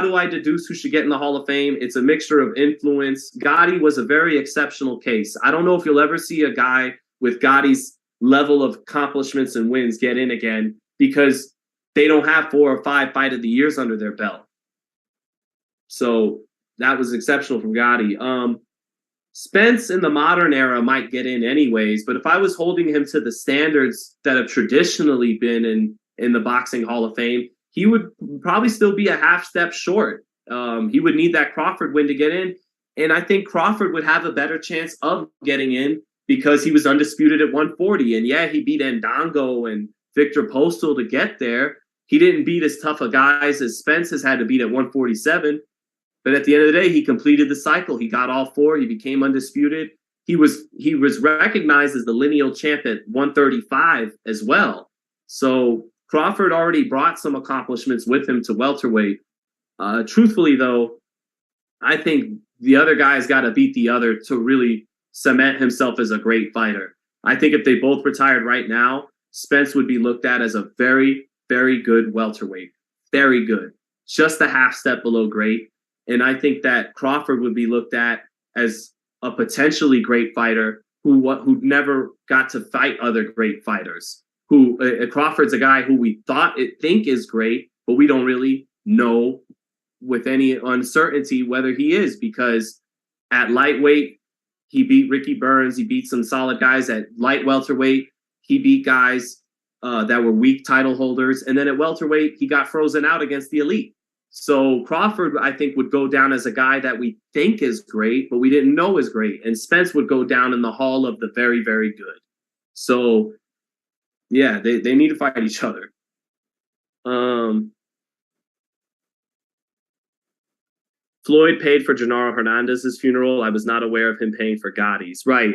do I deduce who should get in the Hall of Fame? It's a mixture of influence. Gotti was a very exceptional case. I don't know if you'll ever see a guy with Gotti's level of accomplishments and wins get in again because they don't have 4 or 5 Fight of the Years under their belt. So that was exceptional from Gotti. Spence in the modern era might get in anyways, but if I was holding him to the standards that have traditionally been in the Boxing Hall of Fame, he would probably still be a half step short. He would need that Crawford win to get in, and I think Crawford would have a better chance of getting in because he was undisputed at 140. And yeah, he beat Ndongo and Victor Postal to get there. He didn't beat as tough a guys as Spence has had to beat at 147. But at the end of the day, he completed the cycle. He got all 4. He became undisputed. He was recognized as the lineal champ at 135 as well. So Crawford already brought some accomplishments with him to welterweight. Truthfully, though, I think the other guy's got to beat the other to really cement himself as a great fighter. I think if they both retired right now, Spence would be looked at as a very, very good welterweight. Very good. Just a half step below great. And I think that Crawford would be looked at as a potentially great fighter who never got to fight other great fighters. Crawford's a guy who we think is great, but we don't really know with any uncertainty whether he is, because at lightweight, he beat Ricky Burns. He beat some solid guys. At light welterweight, he beat guys that were weak title holders. And then at welterweight, he got frozen out against the elite. So Crawford, I think, would go down as a guy that we think is great, but we didn't know is great. And Spence would go down in the hall of the very, very good. So, yeah, they need to fight each other. Floyd paid for Genaro Hernandez's funeral. I was not aware of him paying for Gotti's. Right.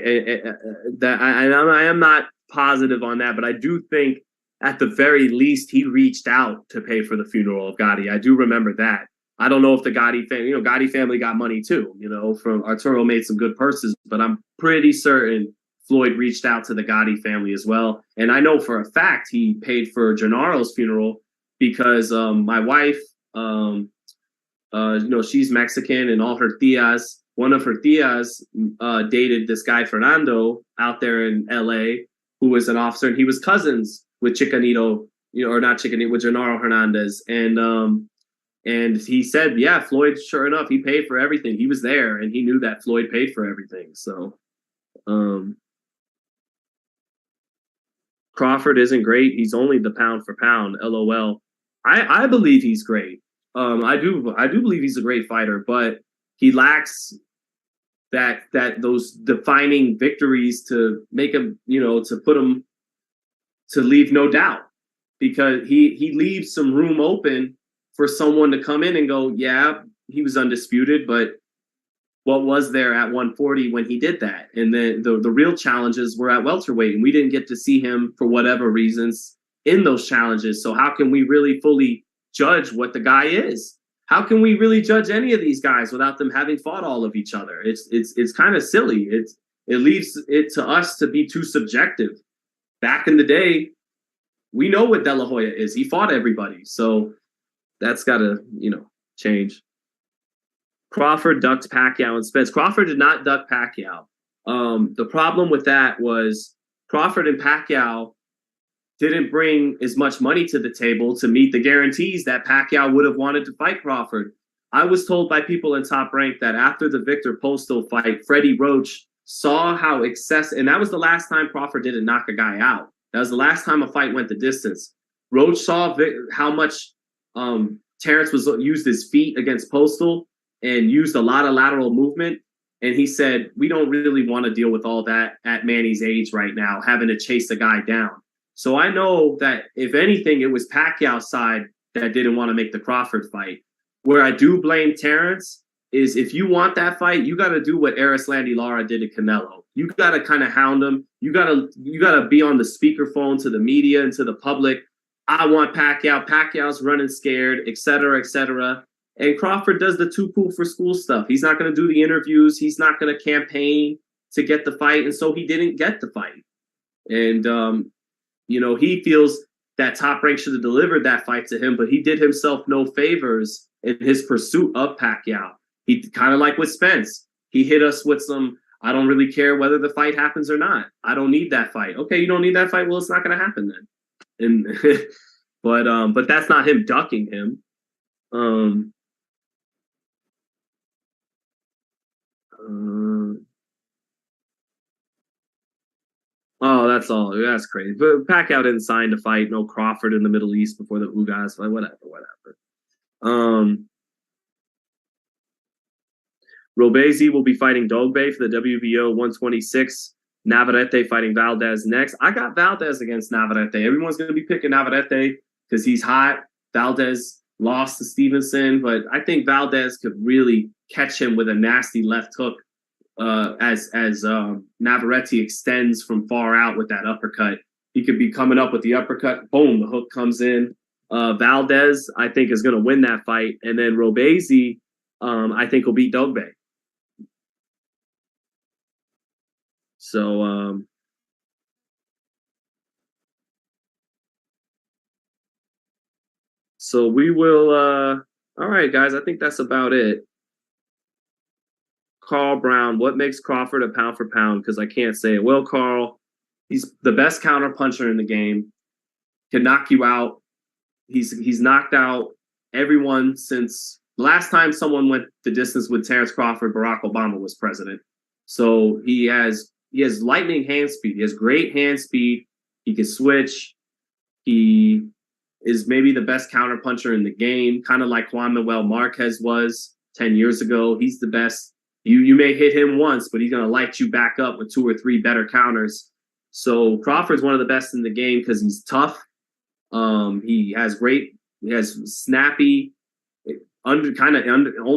I am not positive on that, but I do think at the very least he reached out to pay for the funeral of Gotti. I do remember that. I don't know if the Gotti family, Gotti family got money too, from Arturo made some good purses, but I'm pretty certain Floyd reached out to the Gotti family as well. And I know for a fact he paid for Genaro's funeral because my wife, she's Mexican, and all her tias, one of her tias dated this guy Fernando out there in LA, who was an officer, and he was cousins with Chicanito, with Genaro Hernandez. And And he said, yeah, Floyd, sure enough, he paid for everything. He was there, and he knew that Floyd paid for everything. So Crawford isn't great. He's only the pound for pound. LOL. I believe he's great. I do believe he's a great fighter, but he lacks those defining victories to make him, to put him, to leave no doubt, because he leaves some room open for someone to come in and go, yeah, he was undisputed, but what was there at 140 when he did that? And then the real challenges were at welterweight, and we didn't get to see him for whatever reasons in those challenges. So how can we really fully judge what the guy is? How can we really judge any of these guys without them having fought all of each other? It's kind of silly. It leaves it to us to be too subjective. Back in the day, we know what De La Hoya is. He fought everybody. So that's got to, change. Crawford ducked Pacquiao and Spence. Crawford did not duck Pacquiao. The problem with that was Crawford and Pacquiao didn't bring as much money to the table to meet the guarantees that Pacquiao would have wanted to fight Crawford. I was told by people in Top Rank that after the Victor Postal fight, Freddie Roach saw how and that was the last time Crawford didn't knock a guy out. That was the last time a fight went the distance. Roach saw how much Terrence used his feet against Postal and used a lot of lateral movement. And he said, we don't really want to deal with all that at Manny's age right now, having to chase a guy down. So I know that if anything, it was Pacquiao's side that didn't want to make the Crawford fight. Where I do blame Terrence is if you want that fight, you got to do what Erislandy Lara did to Canelo. You got to kind of hound him. You got to be on the speakerphone to the media and to the public. I want Pacquiao. Pacquiao's running scared, et cetera, et cetera. And Crawford does the too cool for school stuff. He's not going to do the interviews. He's not going to campaign to get the fight. And so he didn't get the fight. And, he feels that Top Rank should have delivered that fight to him, but he did himself no favors in his pursuit of Pacquiao. He kind of like with Spence. He hit us with some, I don't really care whether the fight happens or not. I don't need that fight. Okay, you don't need that fight? Well, it's not going to happen then. And but that's not him ducking him. Oh, that's all. That's crazy. But Pacquiao didn't sign to fight no Crawford in the Middle East before the Ugas fight. Whatever. Robezi will be fighting Dogbe for the WBO 126. Navarrete fighting Valdez next. I got Valdez against Navarrete. Everyone's going to be picking Navarrete because he's hot. Valdez lost to Stevenson, but I think Valdez could really catch him with a nasty left hook as Navarrete extends from far out with that uppercut. He could be coming up with the uppercut. Boom, the hook comes in. Valdez, I think, is going to win that fight. And then Robezi, I think, will beat Dogbe. So, so we will, all right, guys, I think that's about it. Carl Brown, what makes Crawford a pound for pound? Because I can't say it. Well, Carl, he's the best counter puncher in the game. Can knock you out. He's knocked out everyone since last time someone went the distance with Terrence Crawford. Barack Obama was president. So he has lightning hand speed. He has great hand speed. He can switch. He is maybe the best counter puncher in the game, kind of like Juan Manuel Marquez was 10 years ago. He's the best. You may hit him once, but he's going to light you back up with 2 or 3 better counters. So Crawford's one of the best in the game because he's tough. He has snappy,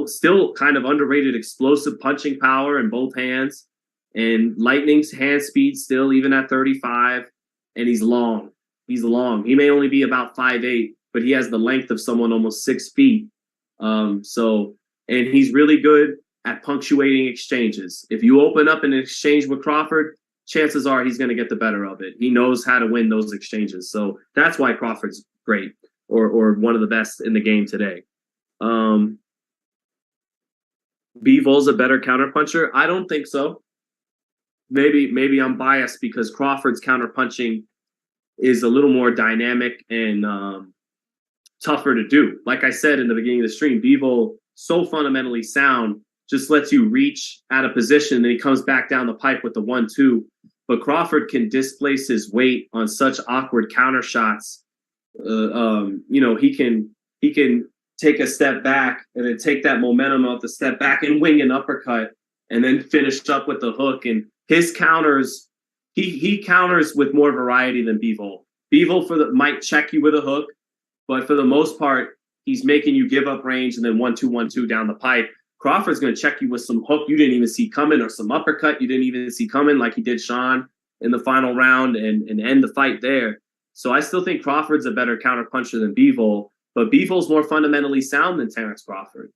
still kind of underrated explosive punching power in both hands, and lightning's hand speed still even at 35. And he's long. He's long. He may only be about 5'8", but he has the length of someone almost 6 feet. And he's really good at punctuating exchanges. If you open up an exchange with Crawford, chances are he's going to get the better of it. He knows how to win those exchanges. So that's why Crawford's great or one of the best in the game today. Bivol's a better counterpuncher? I don't think so. Maybe I'm biased because Crawford's counterpunching is a little more dynamic and tougher to do. Like I said in the beginning of the stream, Bivol, so fundamentally sound, just lets you reach at a position, then he comes back down the pipe with the 1-2. But Crawford can displace his weight on such awkward counter shots. He can take a step back and then take that momentum off the step back and wing an uppercut and then finish up with the hook. And his counters, he counters with more variety than Bivol. Bivol might check you with a hook, but for the most part, he's making you give up range and then 1-2, 1-2 down the pipe. Crawford's going to check you with some hook you didn't even see coming, or some uppercut you didn't even see coming, like he did Sean in the final round, and end the fight there. So I still think Crawford's a better counter puncher than Bivol, but Bivol's more fundamentally sound than Terrence Crawford.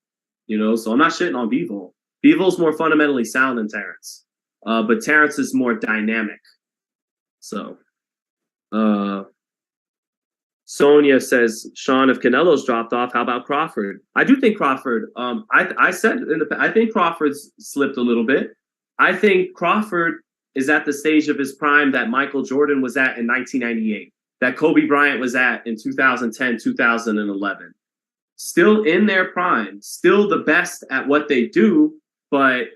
So I'm not shitting on Bivol. Bivol's more fundamentally sound than Terrence, but Terrence is more dynamic. So, Sonia says, Sean, if Canelo's dropped off, how about Crawford? I do think Crawford, I said I think Crawford's slipped a little bit. I think Crawford is at the stage of his prime that Michael Jordan was at in 1998, that Kobe Bryant was at in 2010, 2011. Still in their prime, still the best at what they do, but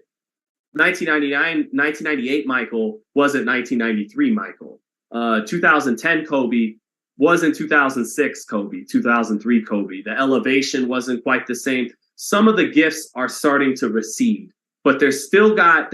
1998 Michael wasn't 1993 Michael. 2010 Kobe wasn't 2006 Kobe, 2003 Kobe. The elevation wasn't quite the same. Some of the gifts are starting to recede, but they still got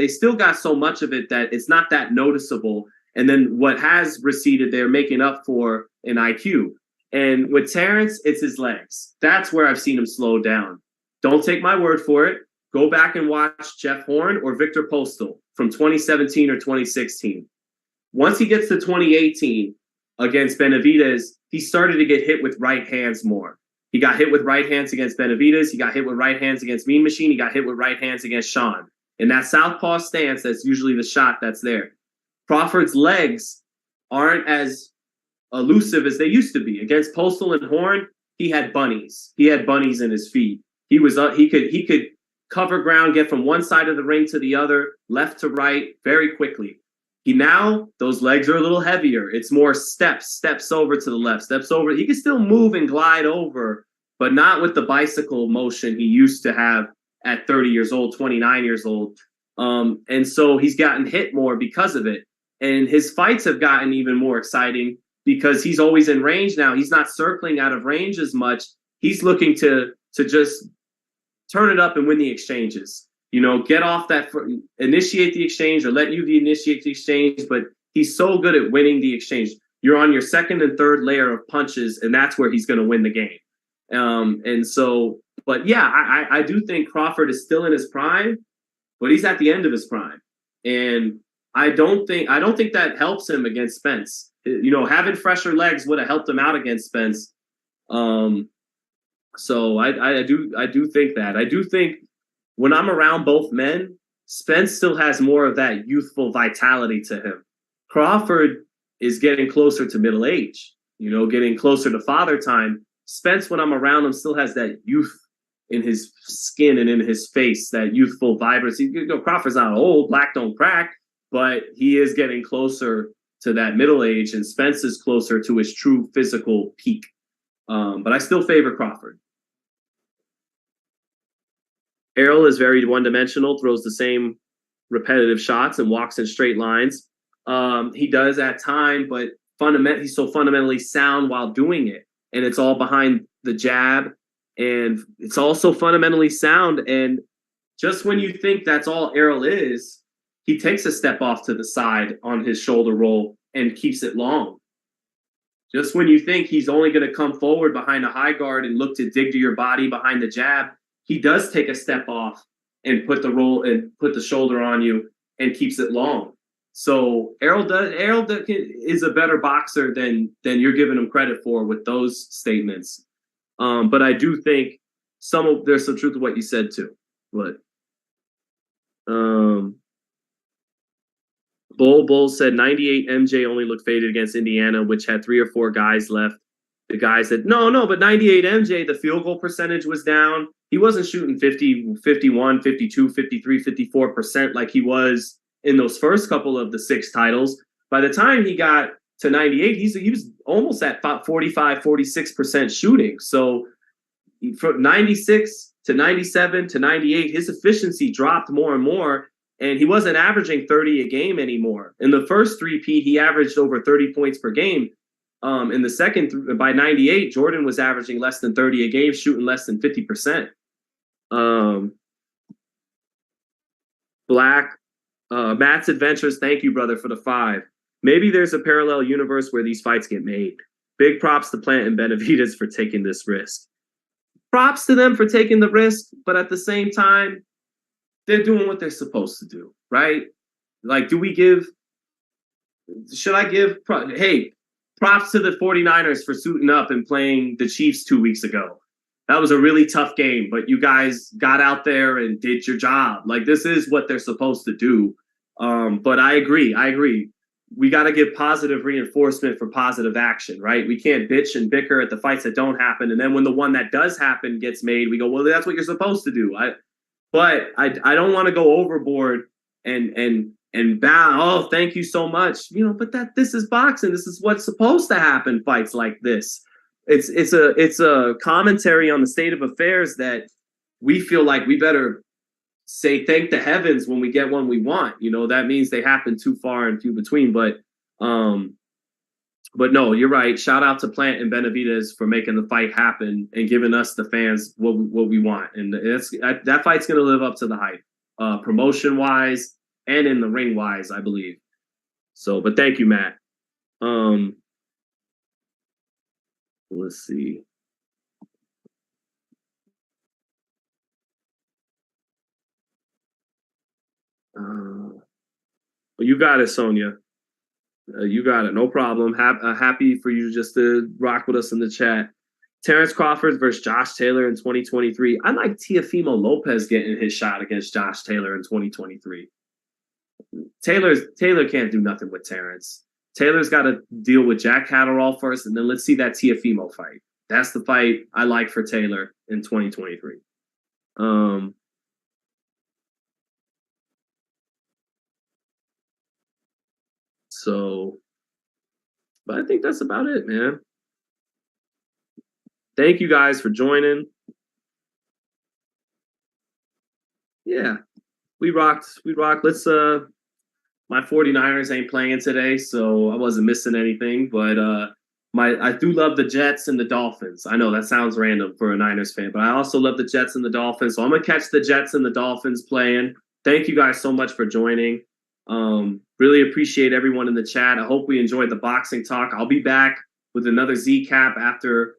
so much of it that it's not that noticeable. And then what has receded, they're making up for in IQ. And with Terrence, it's his legs. That's where I've seen him slow down. Don't take my word for it. Go back and watch Jeff Horn or Victor Postal from 2017 or 2016. Once he gets to 2018 against Benavidez, he started to get hit with right hands more. He got hit with right hands against Benavidez. He got hit with right hands against Mean Machine. He got hit with right hands against Sean. In that southpaw stance, that's usually the shot that's there. Crawford's legs aren't as elusive as they used to be. Against Postal and Horn, he had bunnies. He had bunnies in his feet. He could cover ground, get from one side of the ring to the other, left to right, very quickly. Now those legs are a little heavier. It's more steps over to the left, steps over. He can still move and glide over, but not with the bicycle motion he used to have at 30 years old, 29 years old. And so he's gotten hit more because of it. And his fights have gotten even more exciting because he's always in range now. He's not circling out of range as much. He's looking to just turn it up and win the exchanges. Get off that, initiate the exchange or let you initiate the exchange, but he's so good at winning the exchange. You're on your second and third layer of punches, and that's where he's going to win the game. But yeah, I do think Crawford is still in his prime, but he's at the end of his prime. And I don't think that helps him against Spence. Having fresher legs would have helped him out against Spence. So I do think that. I do think when I'm around both men, Spence still has more of that youthful vitality to him. Crawford is getting closer to middle age, getting closer to father time. Spence, when I'm around him, still has that youth in his skin and in his face, that youthful vibrancy. Crawford's not old, black don't crack, but he is getting closer to that middle age, and Spence is closer to his true physical peak. But I still favor Crawford. Errol is very one-dimensional, throws the same repetitive shots and walks in straight lines. He does at time, but he's so fundamentally sound while doing it. And it's all behind the jab. And it's also fundamentally sound. And just when you think that's all Errol is, he takes a step off to the side on his shoulder roll and keeps it long. Just when you think he's only going to come forward behind a high guard and look to dig to your body behind the jab, he does take a step off and put the roll and put the shoulder on you and keeps it long. So Errol is a better boxer than you're giving him credit for with those statements. But I do think there's some truth to what you said too. But Bull said 98 MJ only looked faded against Indiana, which had 3 or 4 guys left. The guy said, no, but 98 MJ, the field goal percentage was down. He wasn't shooting 50, 51, 52, 53, 54% like he was in those first couple of the 6 titles. By the time he got to 98, he was almost at about 45, 46% shooting. So from 96 to 97 to 98, his efficiency dropped more and more, and he wasn't averaging 30 a game anymore. In the first three-peat, he averaged over 30 points per game. In the second, by 98, Jordan was averaging less than 30 a game, shooting less than 50%. Black, Matt's Adventures, thank you, brother, for the 5. Maybe there's a parallel universe where these fights get made. Big props to Plant and Benavidez for taking this risk. Props to them for taking the risk, but at the same time, they're doing what they're supposed to do, right? Like, should I give, hey, props to the 49ers for suiting up and playing the Chiefs 2 weeks ago. That was a really tough game, but you guys got out there and did your job. Like, this is what they're supposed to do. But I agree. We got to give positive reinforcement for positive action, right? We can't bitch and bicker at the fights that don't happen. And then when the one that does happen gets made, we go, well, that's what you're supposed to do. But I don't want to go overboard and bow. Oh, thank you so much. But this is boxing. This is what's supposed to happen. Fights like this. It's a commentary on the state of affairs that we feel like we better say thank the heavens when we get one we want. That means they happen too far and few between. But no, you're right. Shout out to Plant and Benavidez for making the fight happen and giving us the fans what we want. And that fight's going to live up to the hype, promotion wise and in the ring wise, I believe. So, but thank you, Matt. Let's see. You got it, Sonia. You got it. No problem. Happy for you just to rock with us in the chat. Terrence Crawford versus Josh Taylor in 2023. I like Teofimo Lopez getting his shot against Josh Taylor in 2023. Taylor can't do nothing with Terrence. Taylor's got to deal with Jack Catterall first, and then let's see that Teofimo fight. That's the fight I like for Taylor in 2023. But I think that's about it, man. Thank you guys for joining. Yeah, we rocked. Let's my 49ers ain't playing today, so I wasn't missing anything. But I do love the Jets and the Dolphins. I know that sounds random for a Niners fan, but I also love the Jets and the Dolphins. So I'm gonna catch the Jets and the Dolphins playing. Thank you guys so much for joining. Really appreciate everyone in the chat. I hope we enjoyed the boxing talk. I'll be back with another Z-Cap after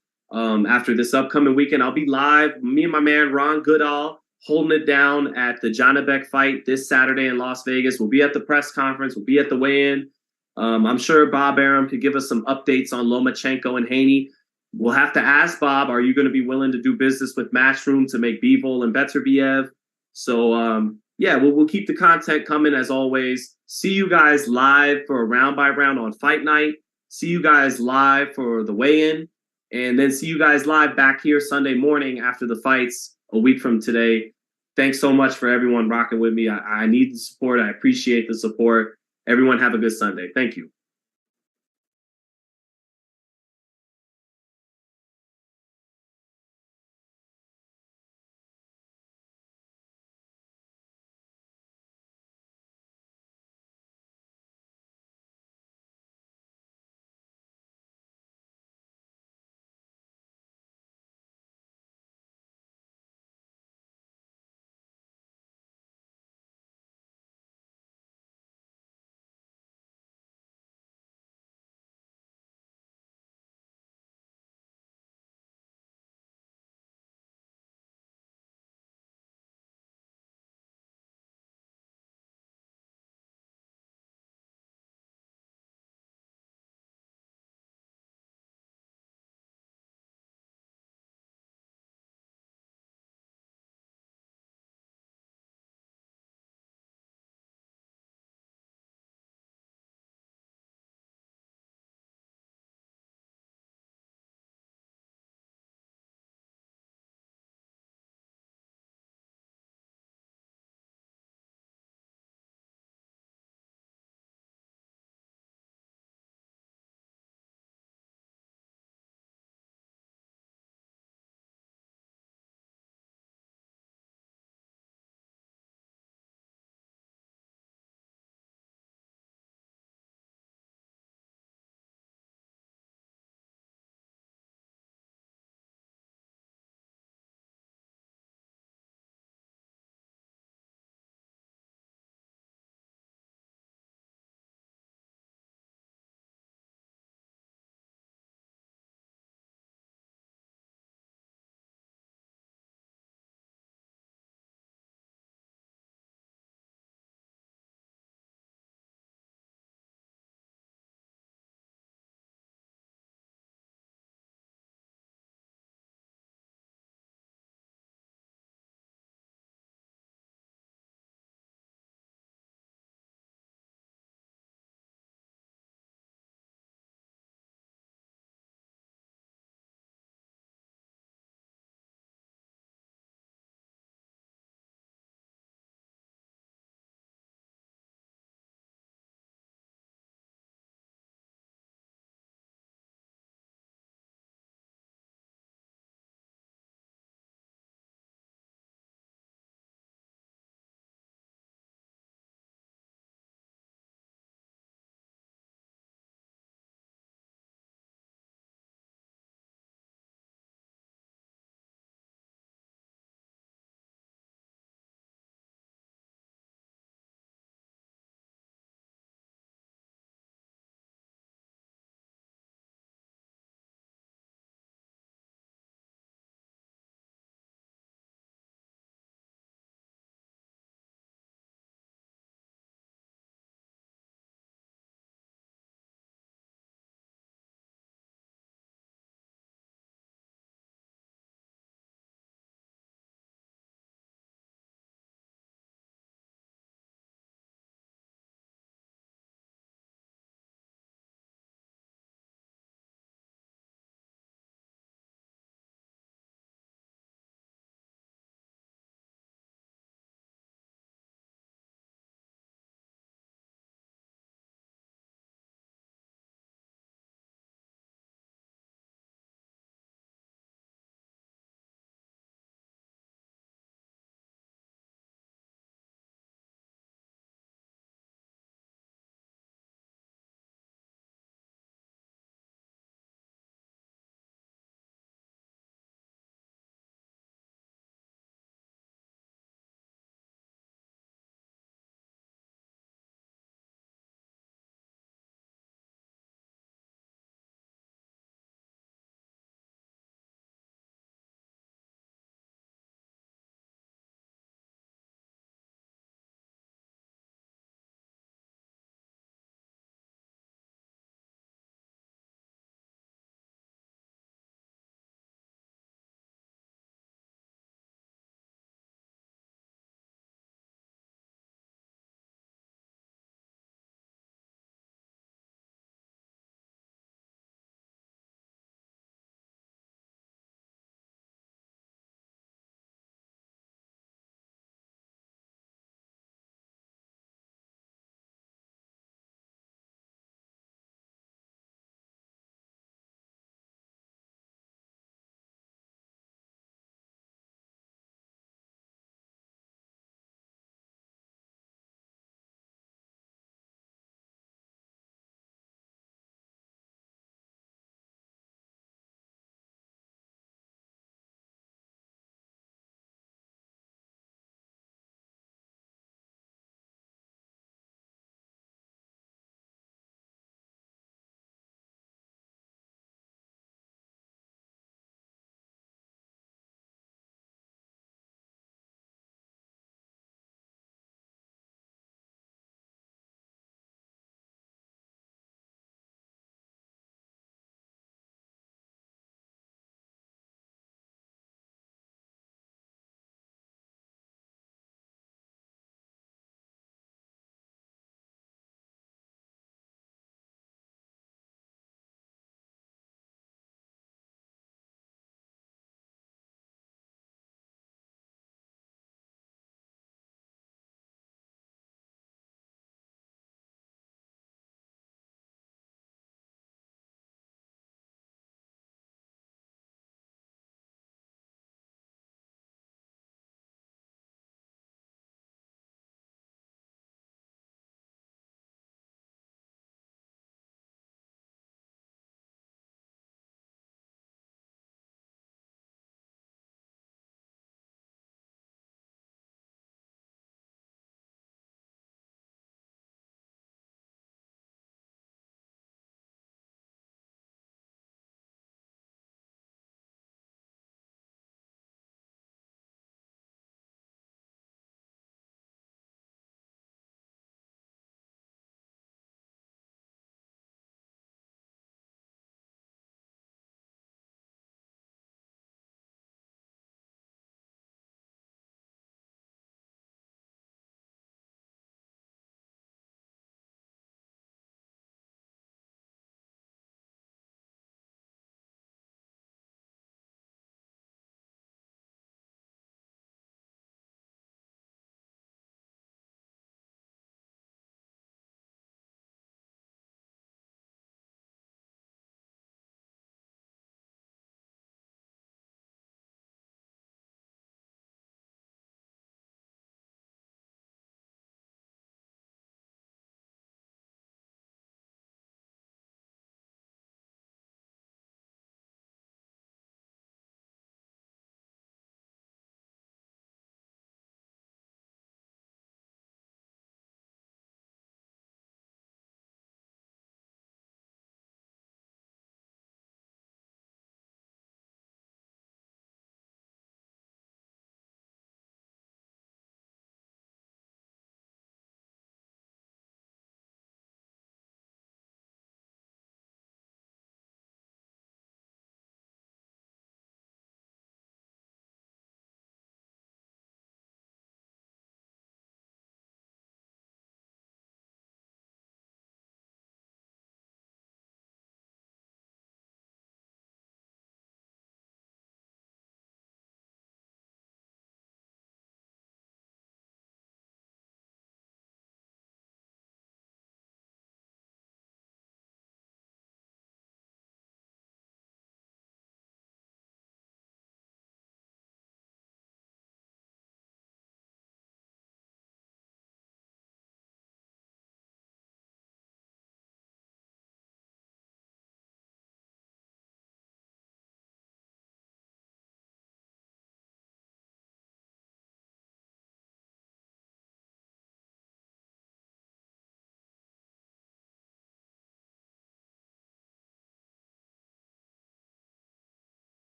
this upcoming weekend. I'll be live. Me and my man Ron Goodall holding it down at the Janabek fight this Saturday in Las Vegas. We'll be at the press conference. We'll be at the weigh-in. I'm sure Bob Arum could give us some updates on Lomachenko and Haney. We'll have to ask Bob, are you going to be willing to do business with Matchroom to make Bivol and Beterbiev? So, yeah, we'll keep the content coming as always. See you guys live for a round by round on Fight Night. See you guys live for the weigh-in. And then see you guys live back here Sunday morning after the fights a week from today. Thanks so much for everyone rocking with me. I need the support. I appreciate the support. Everyone have a good Sunday. Thank you.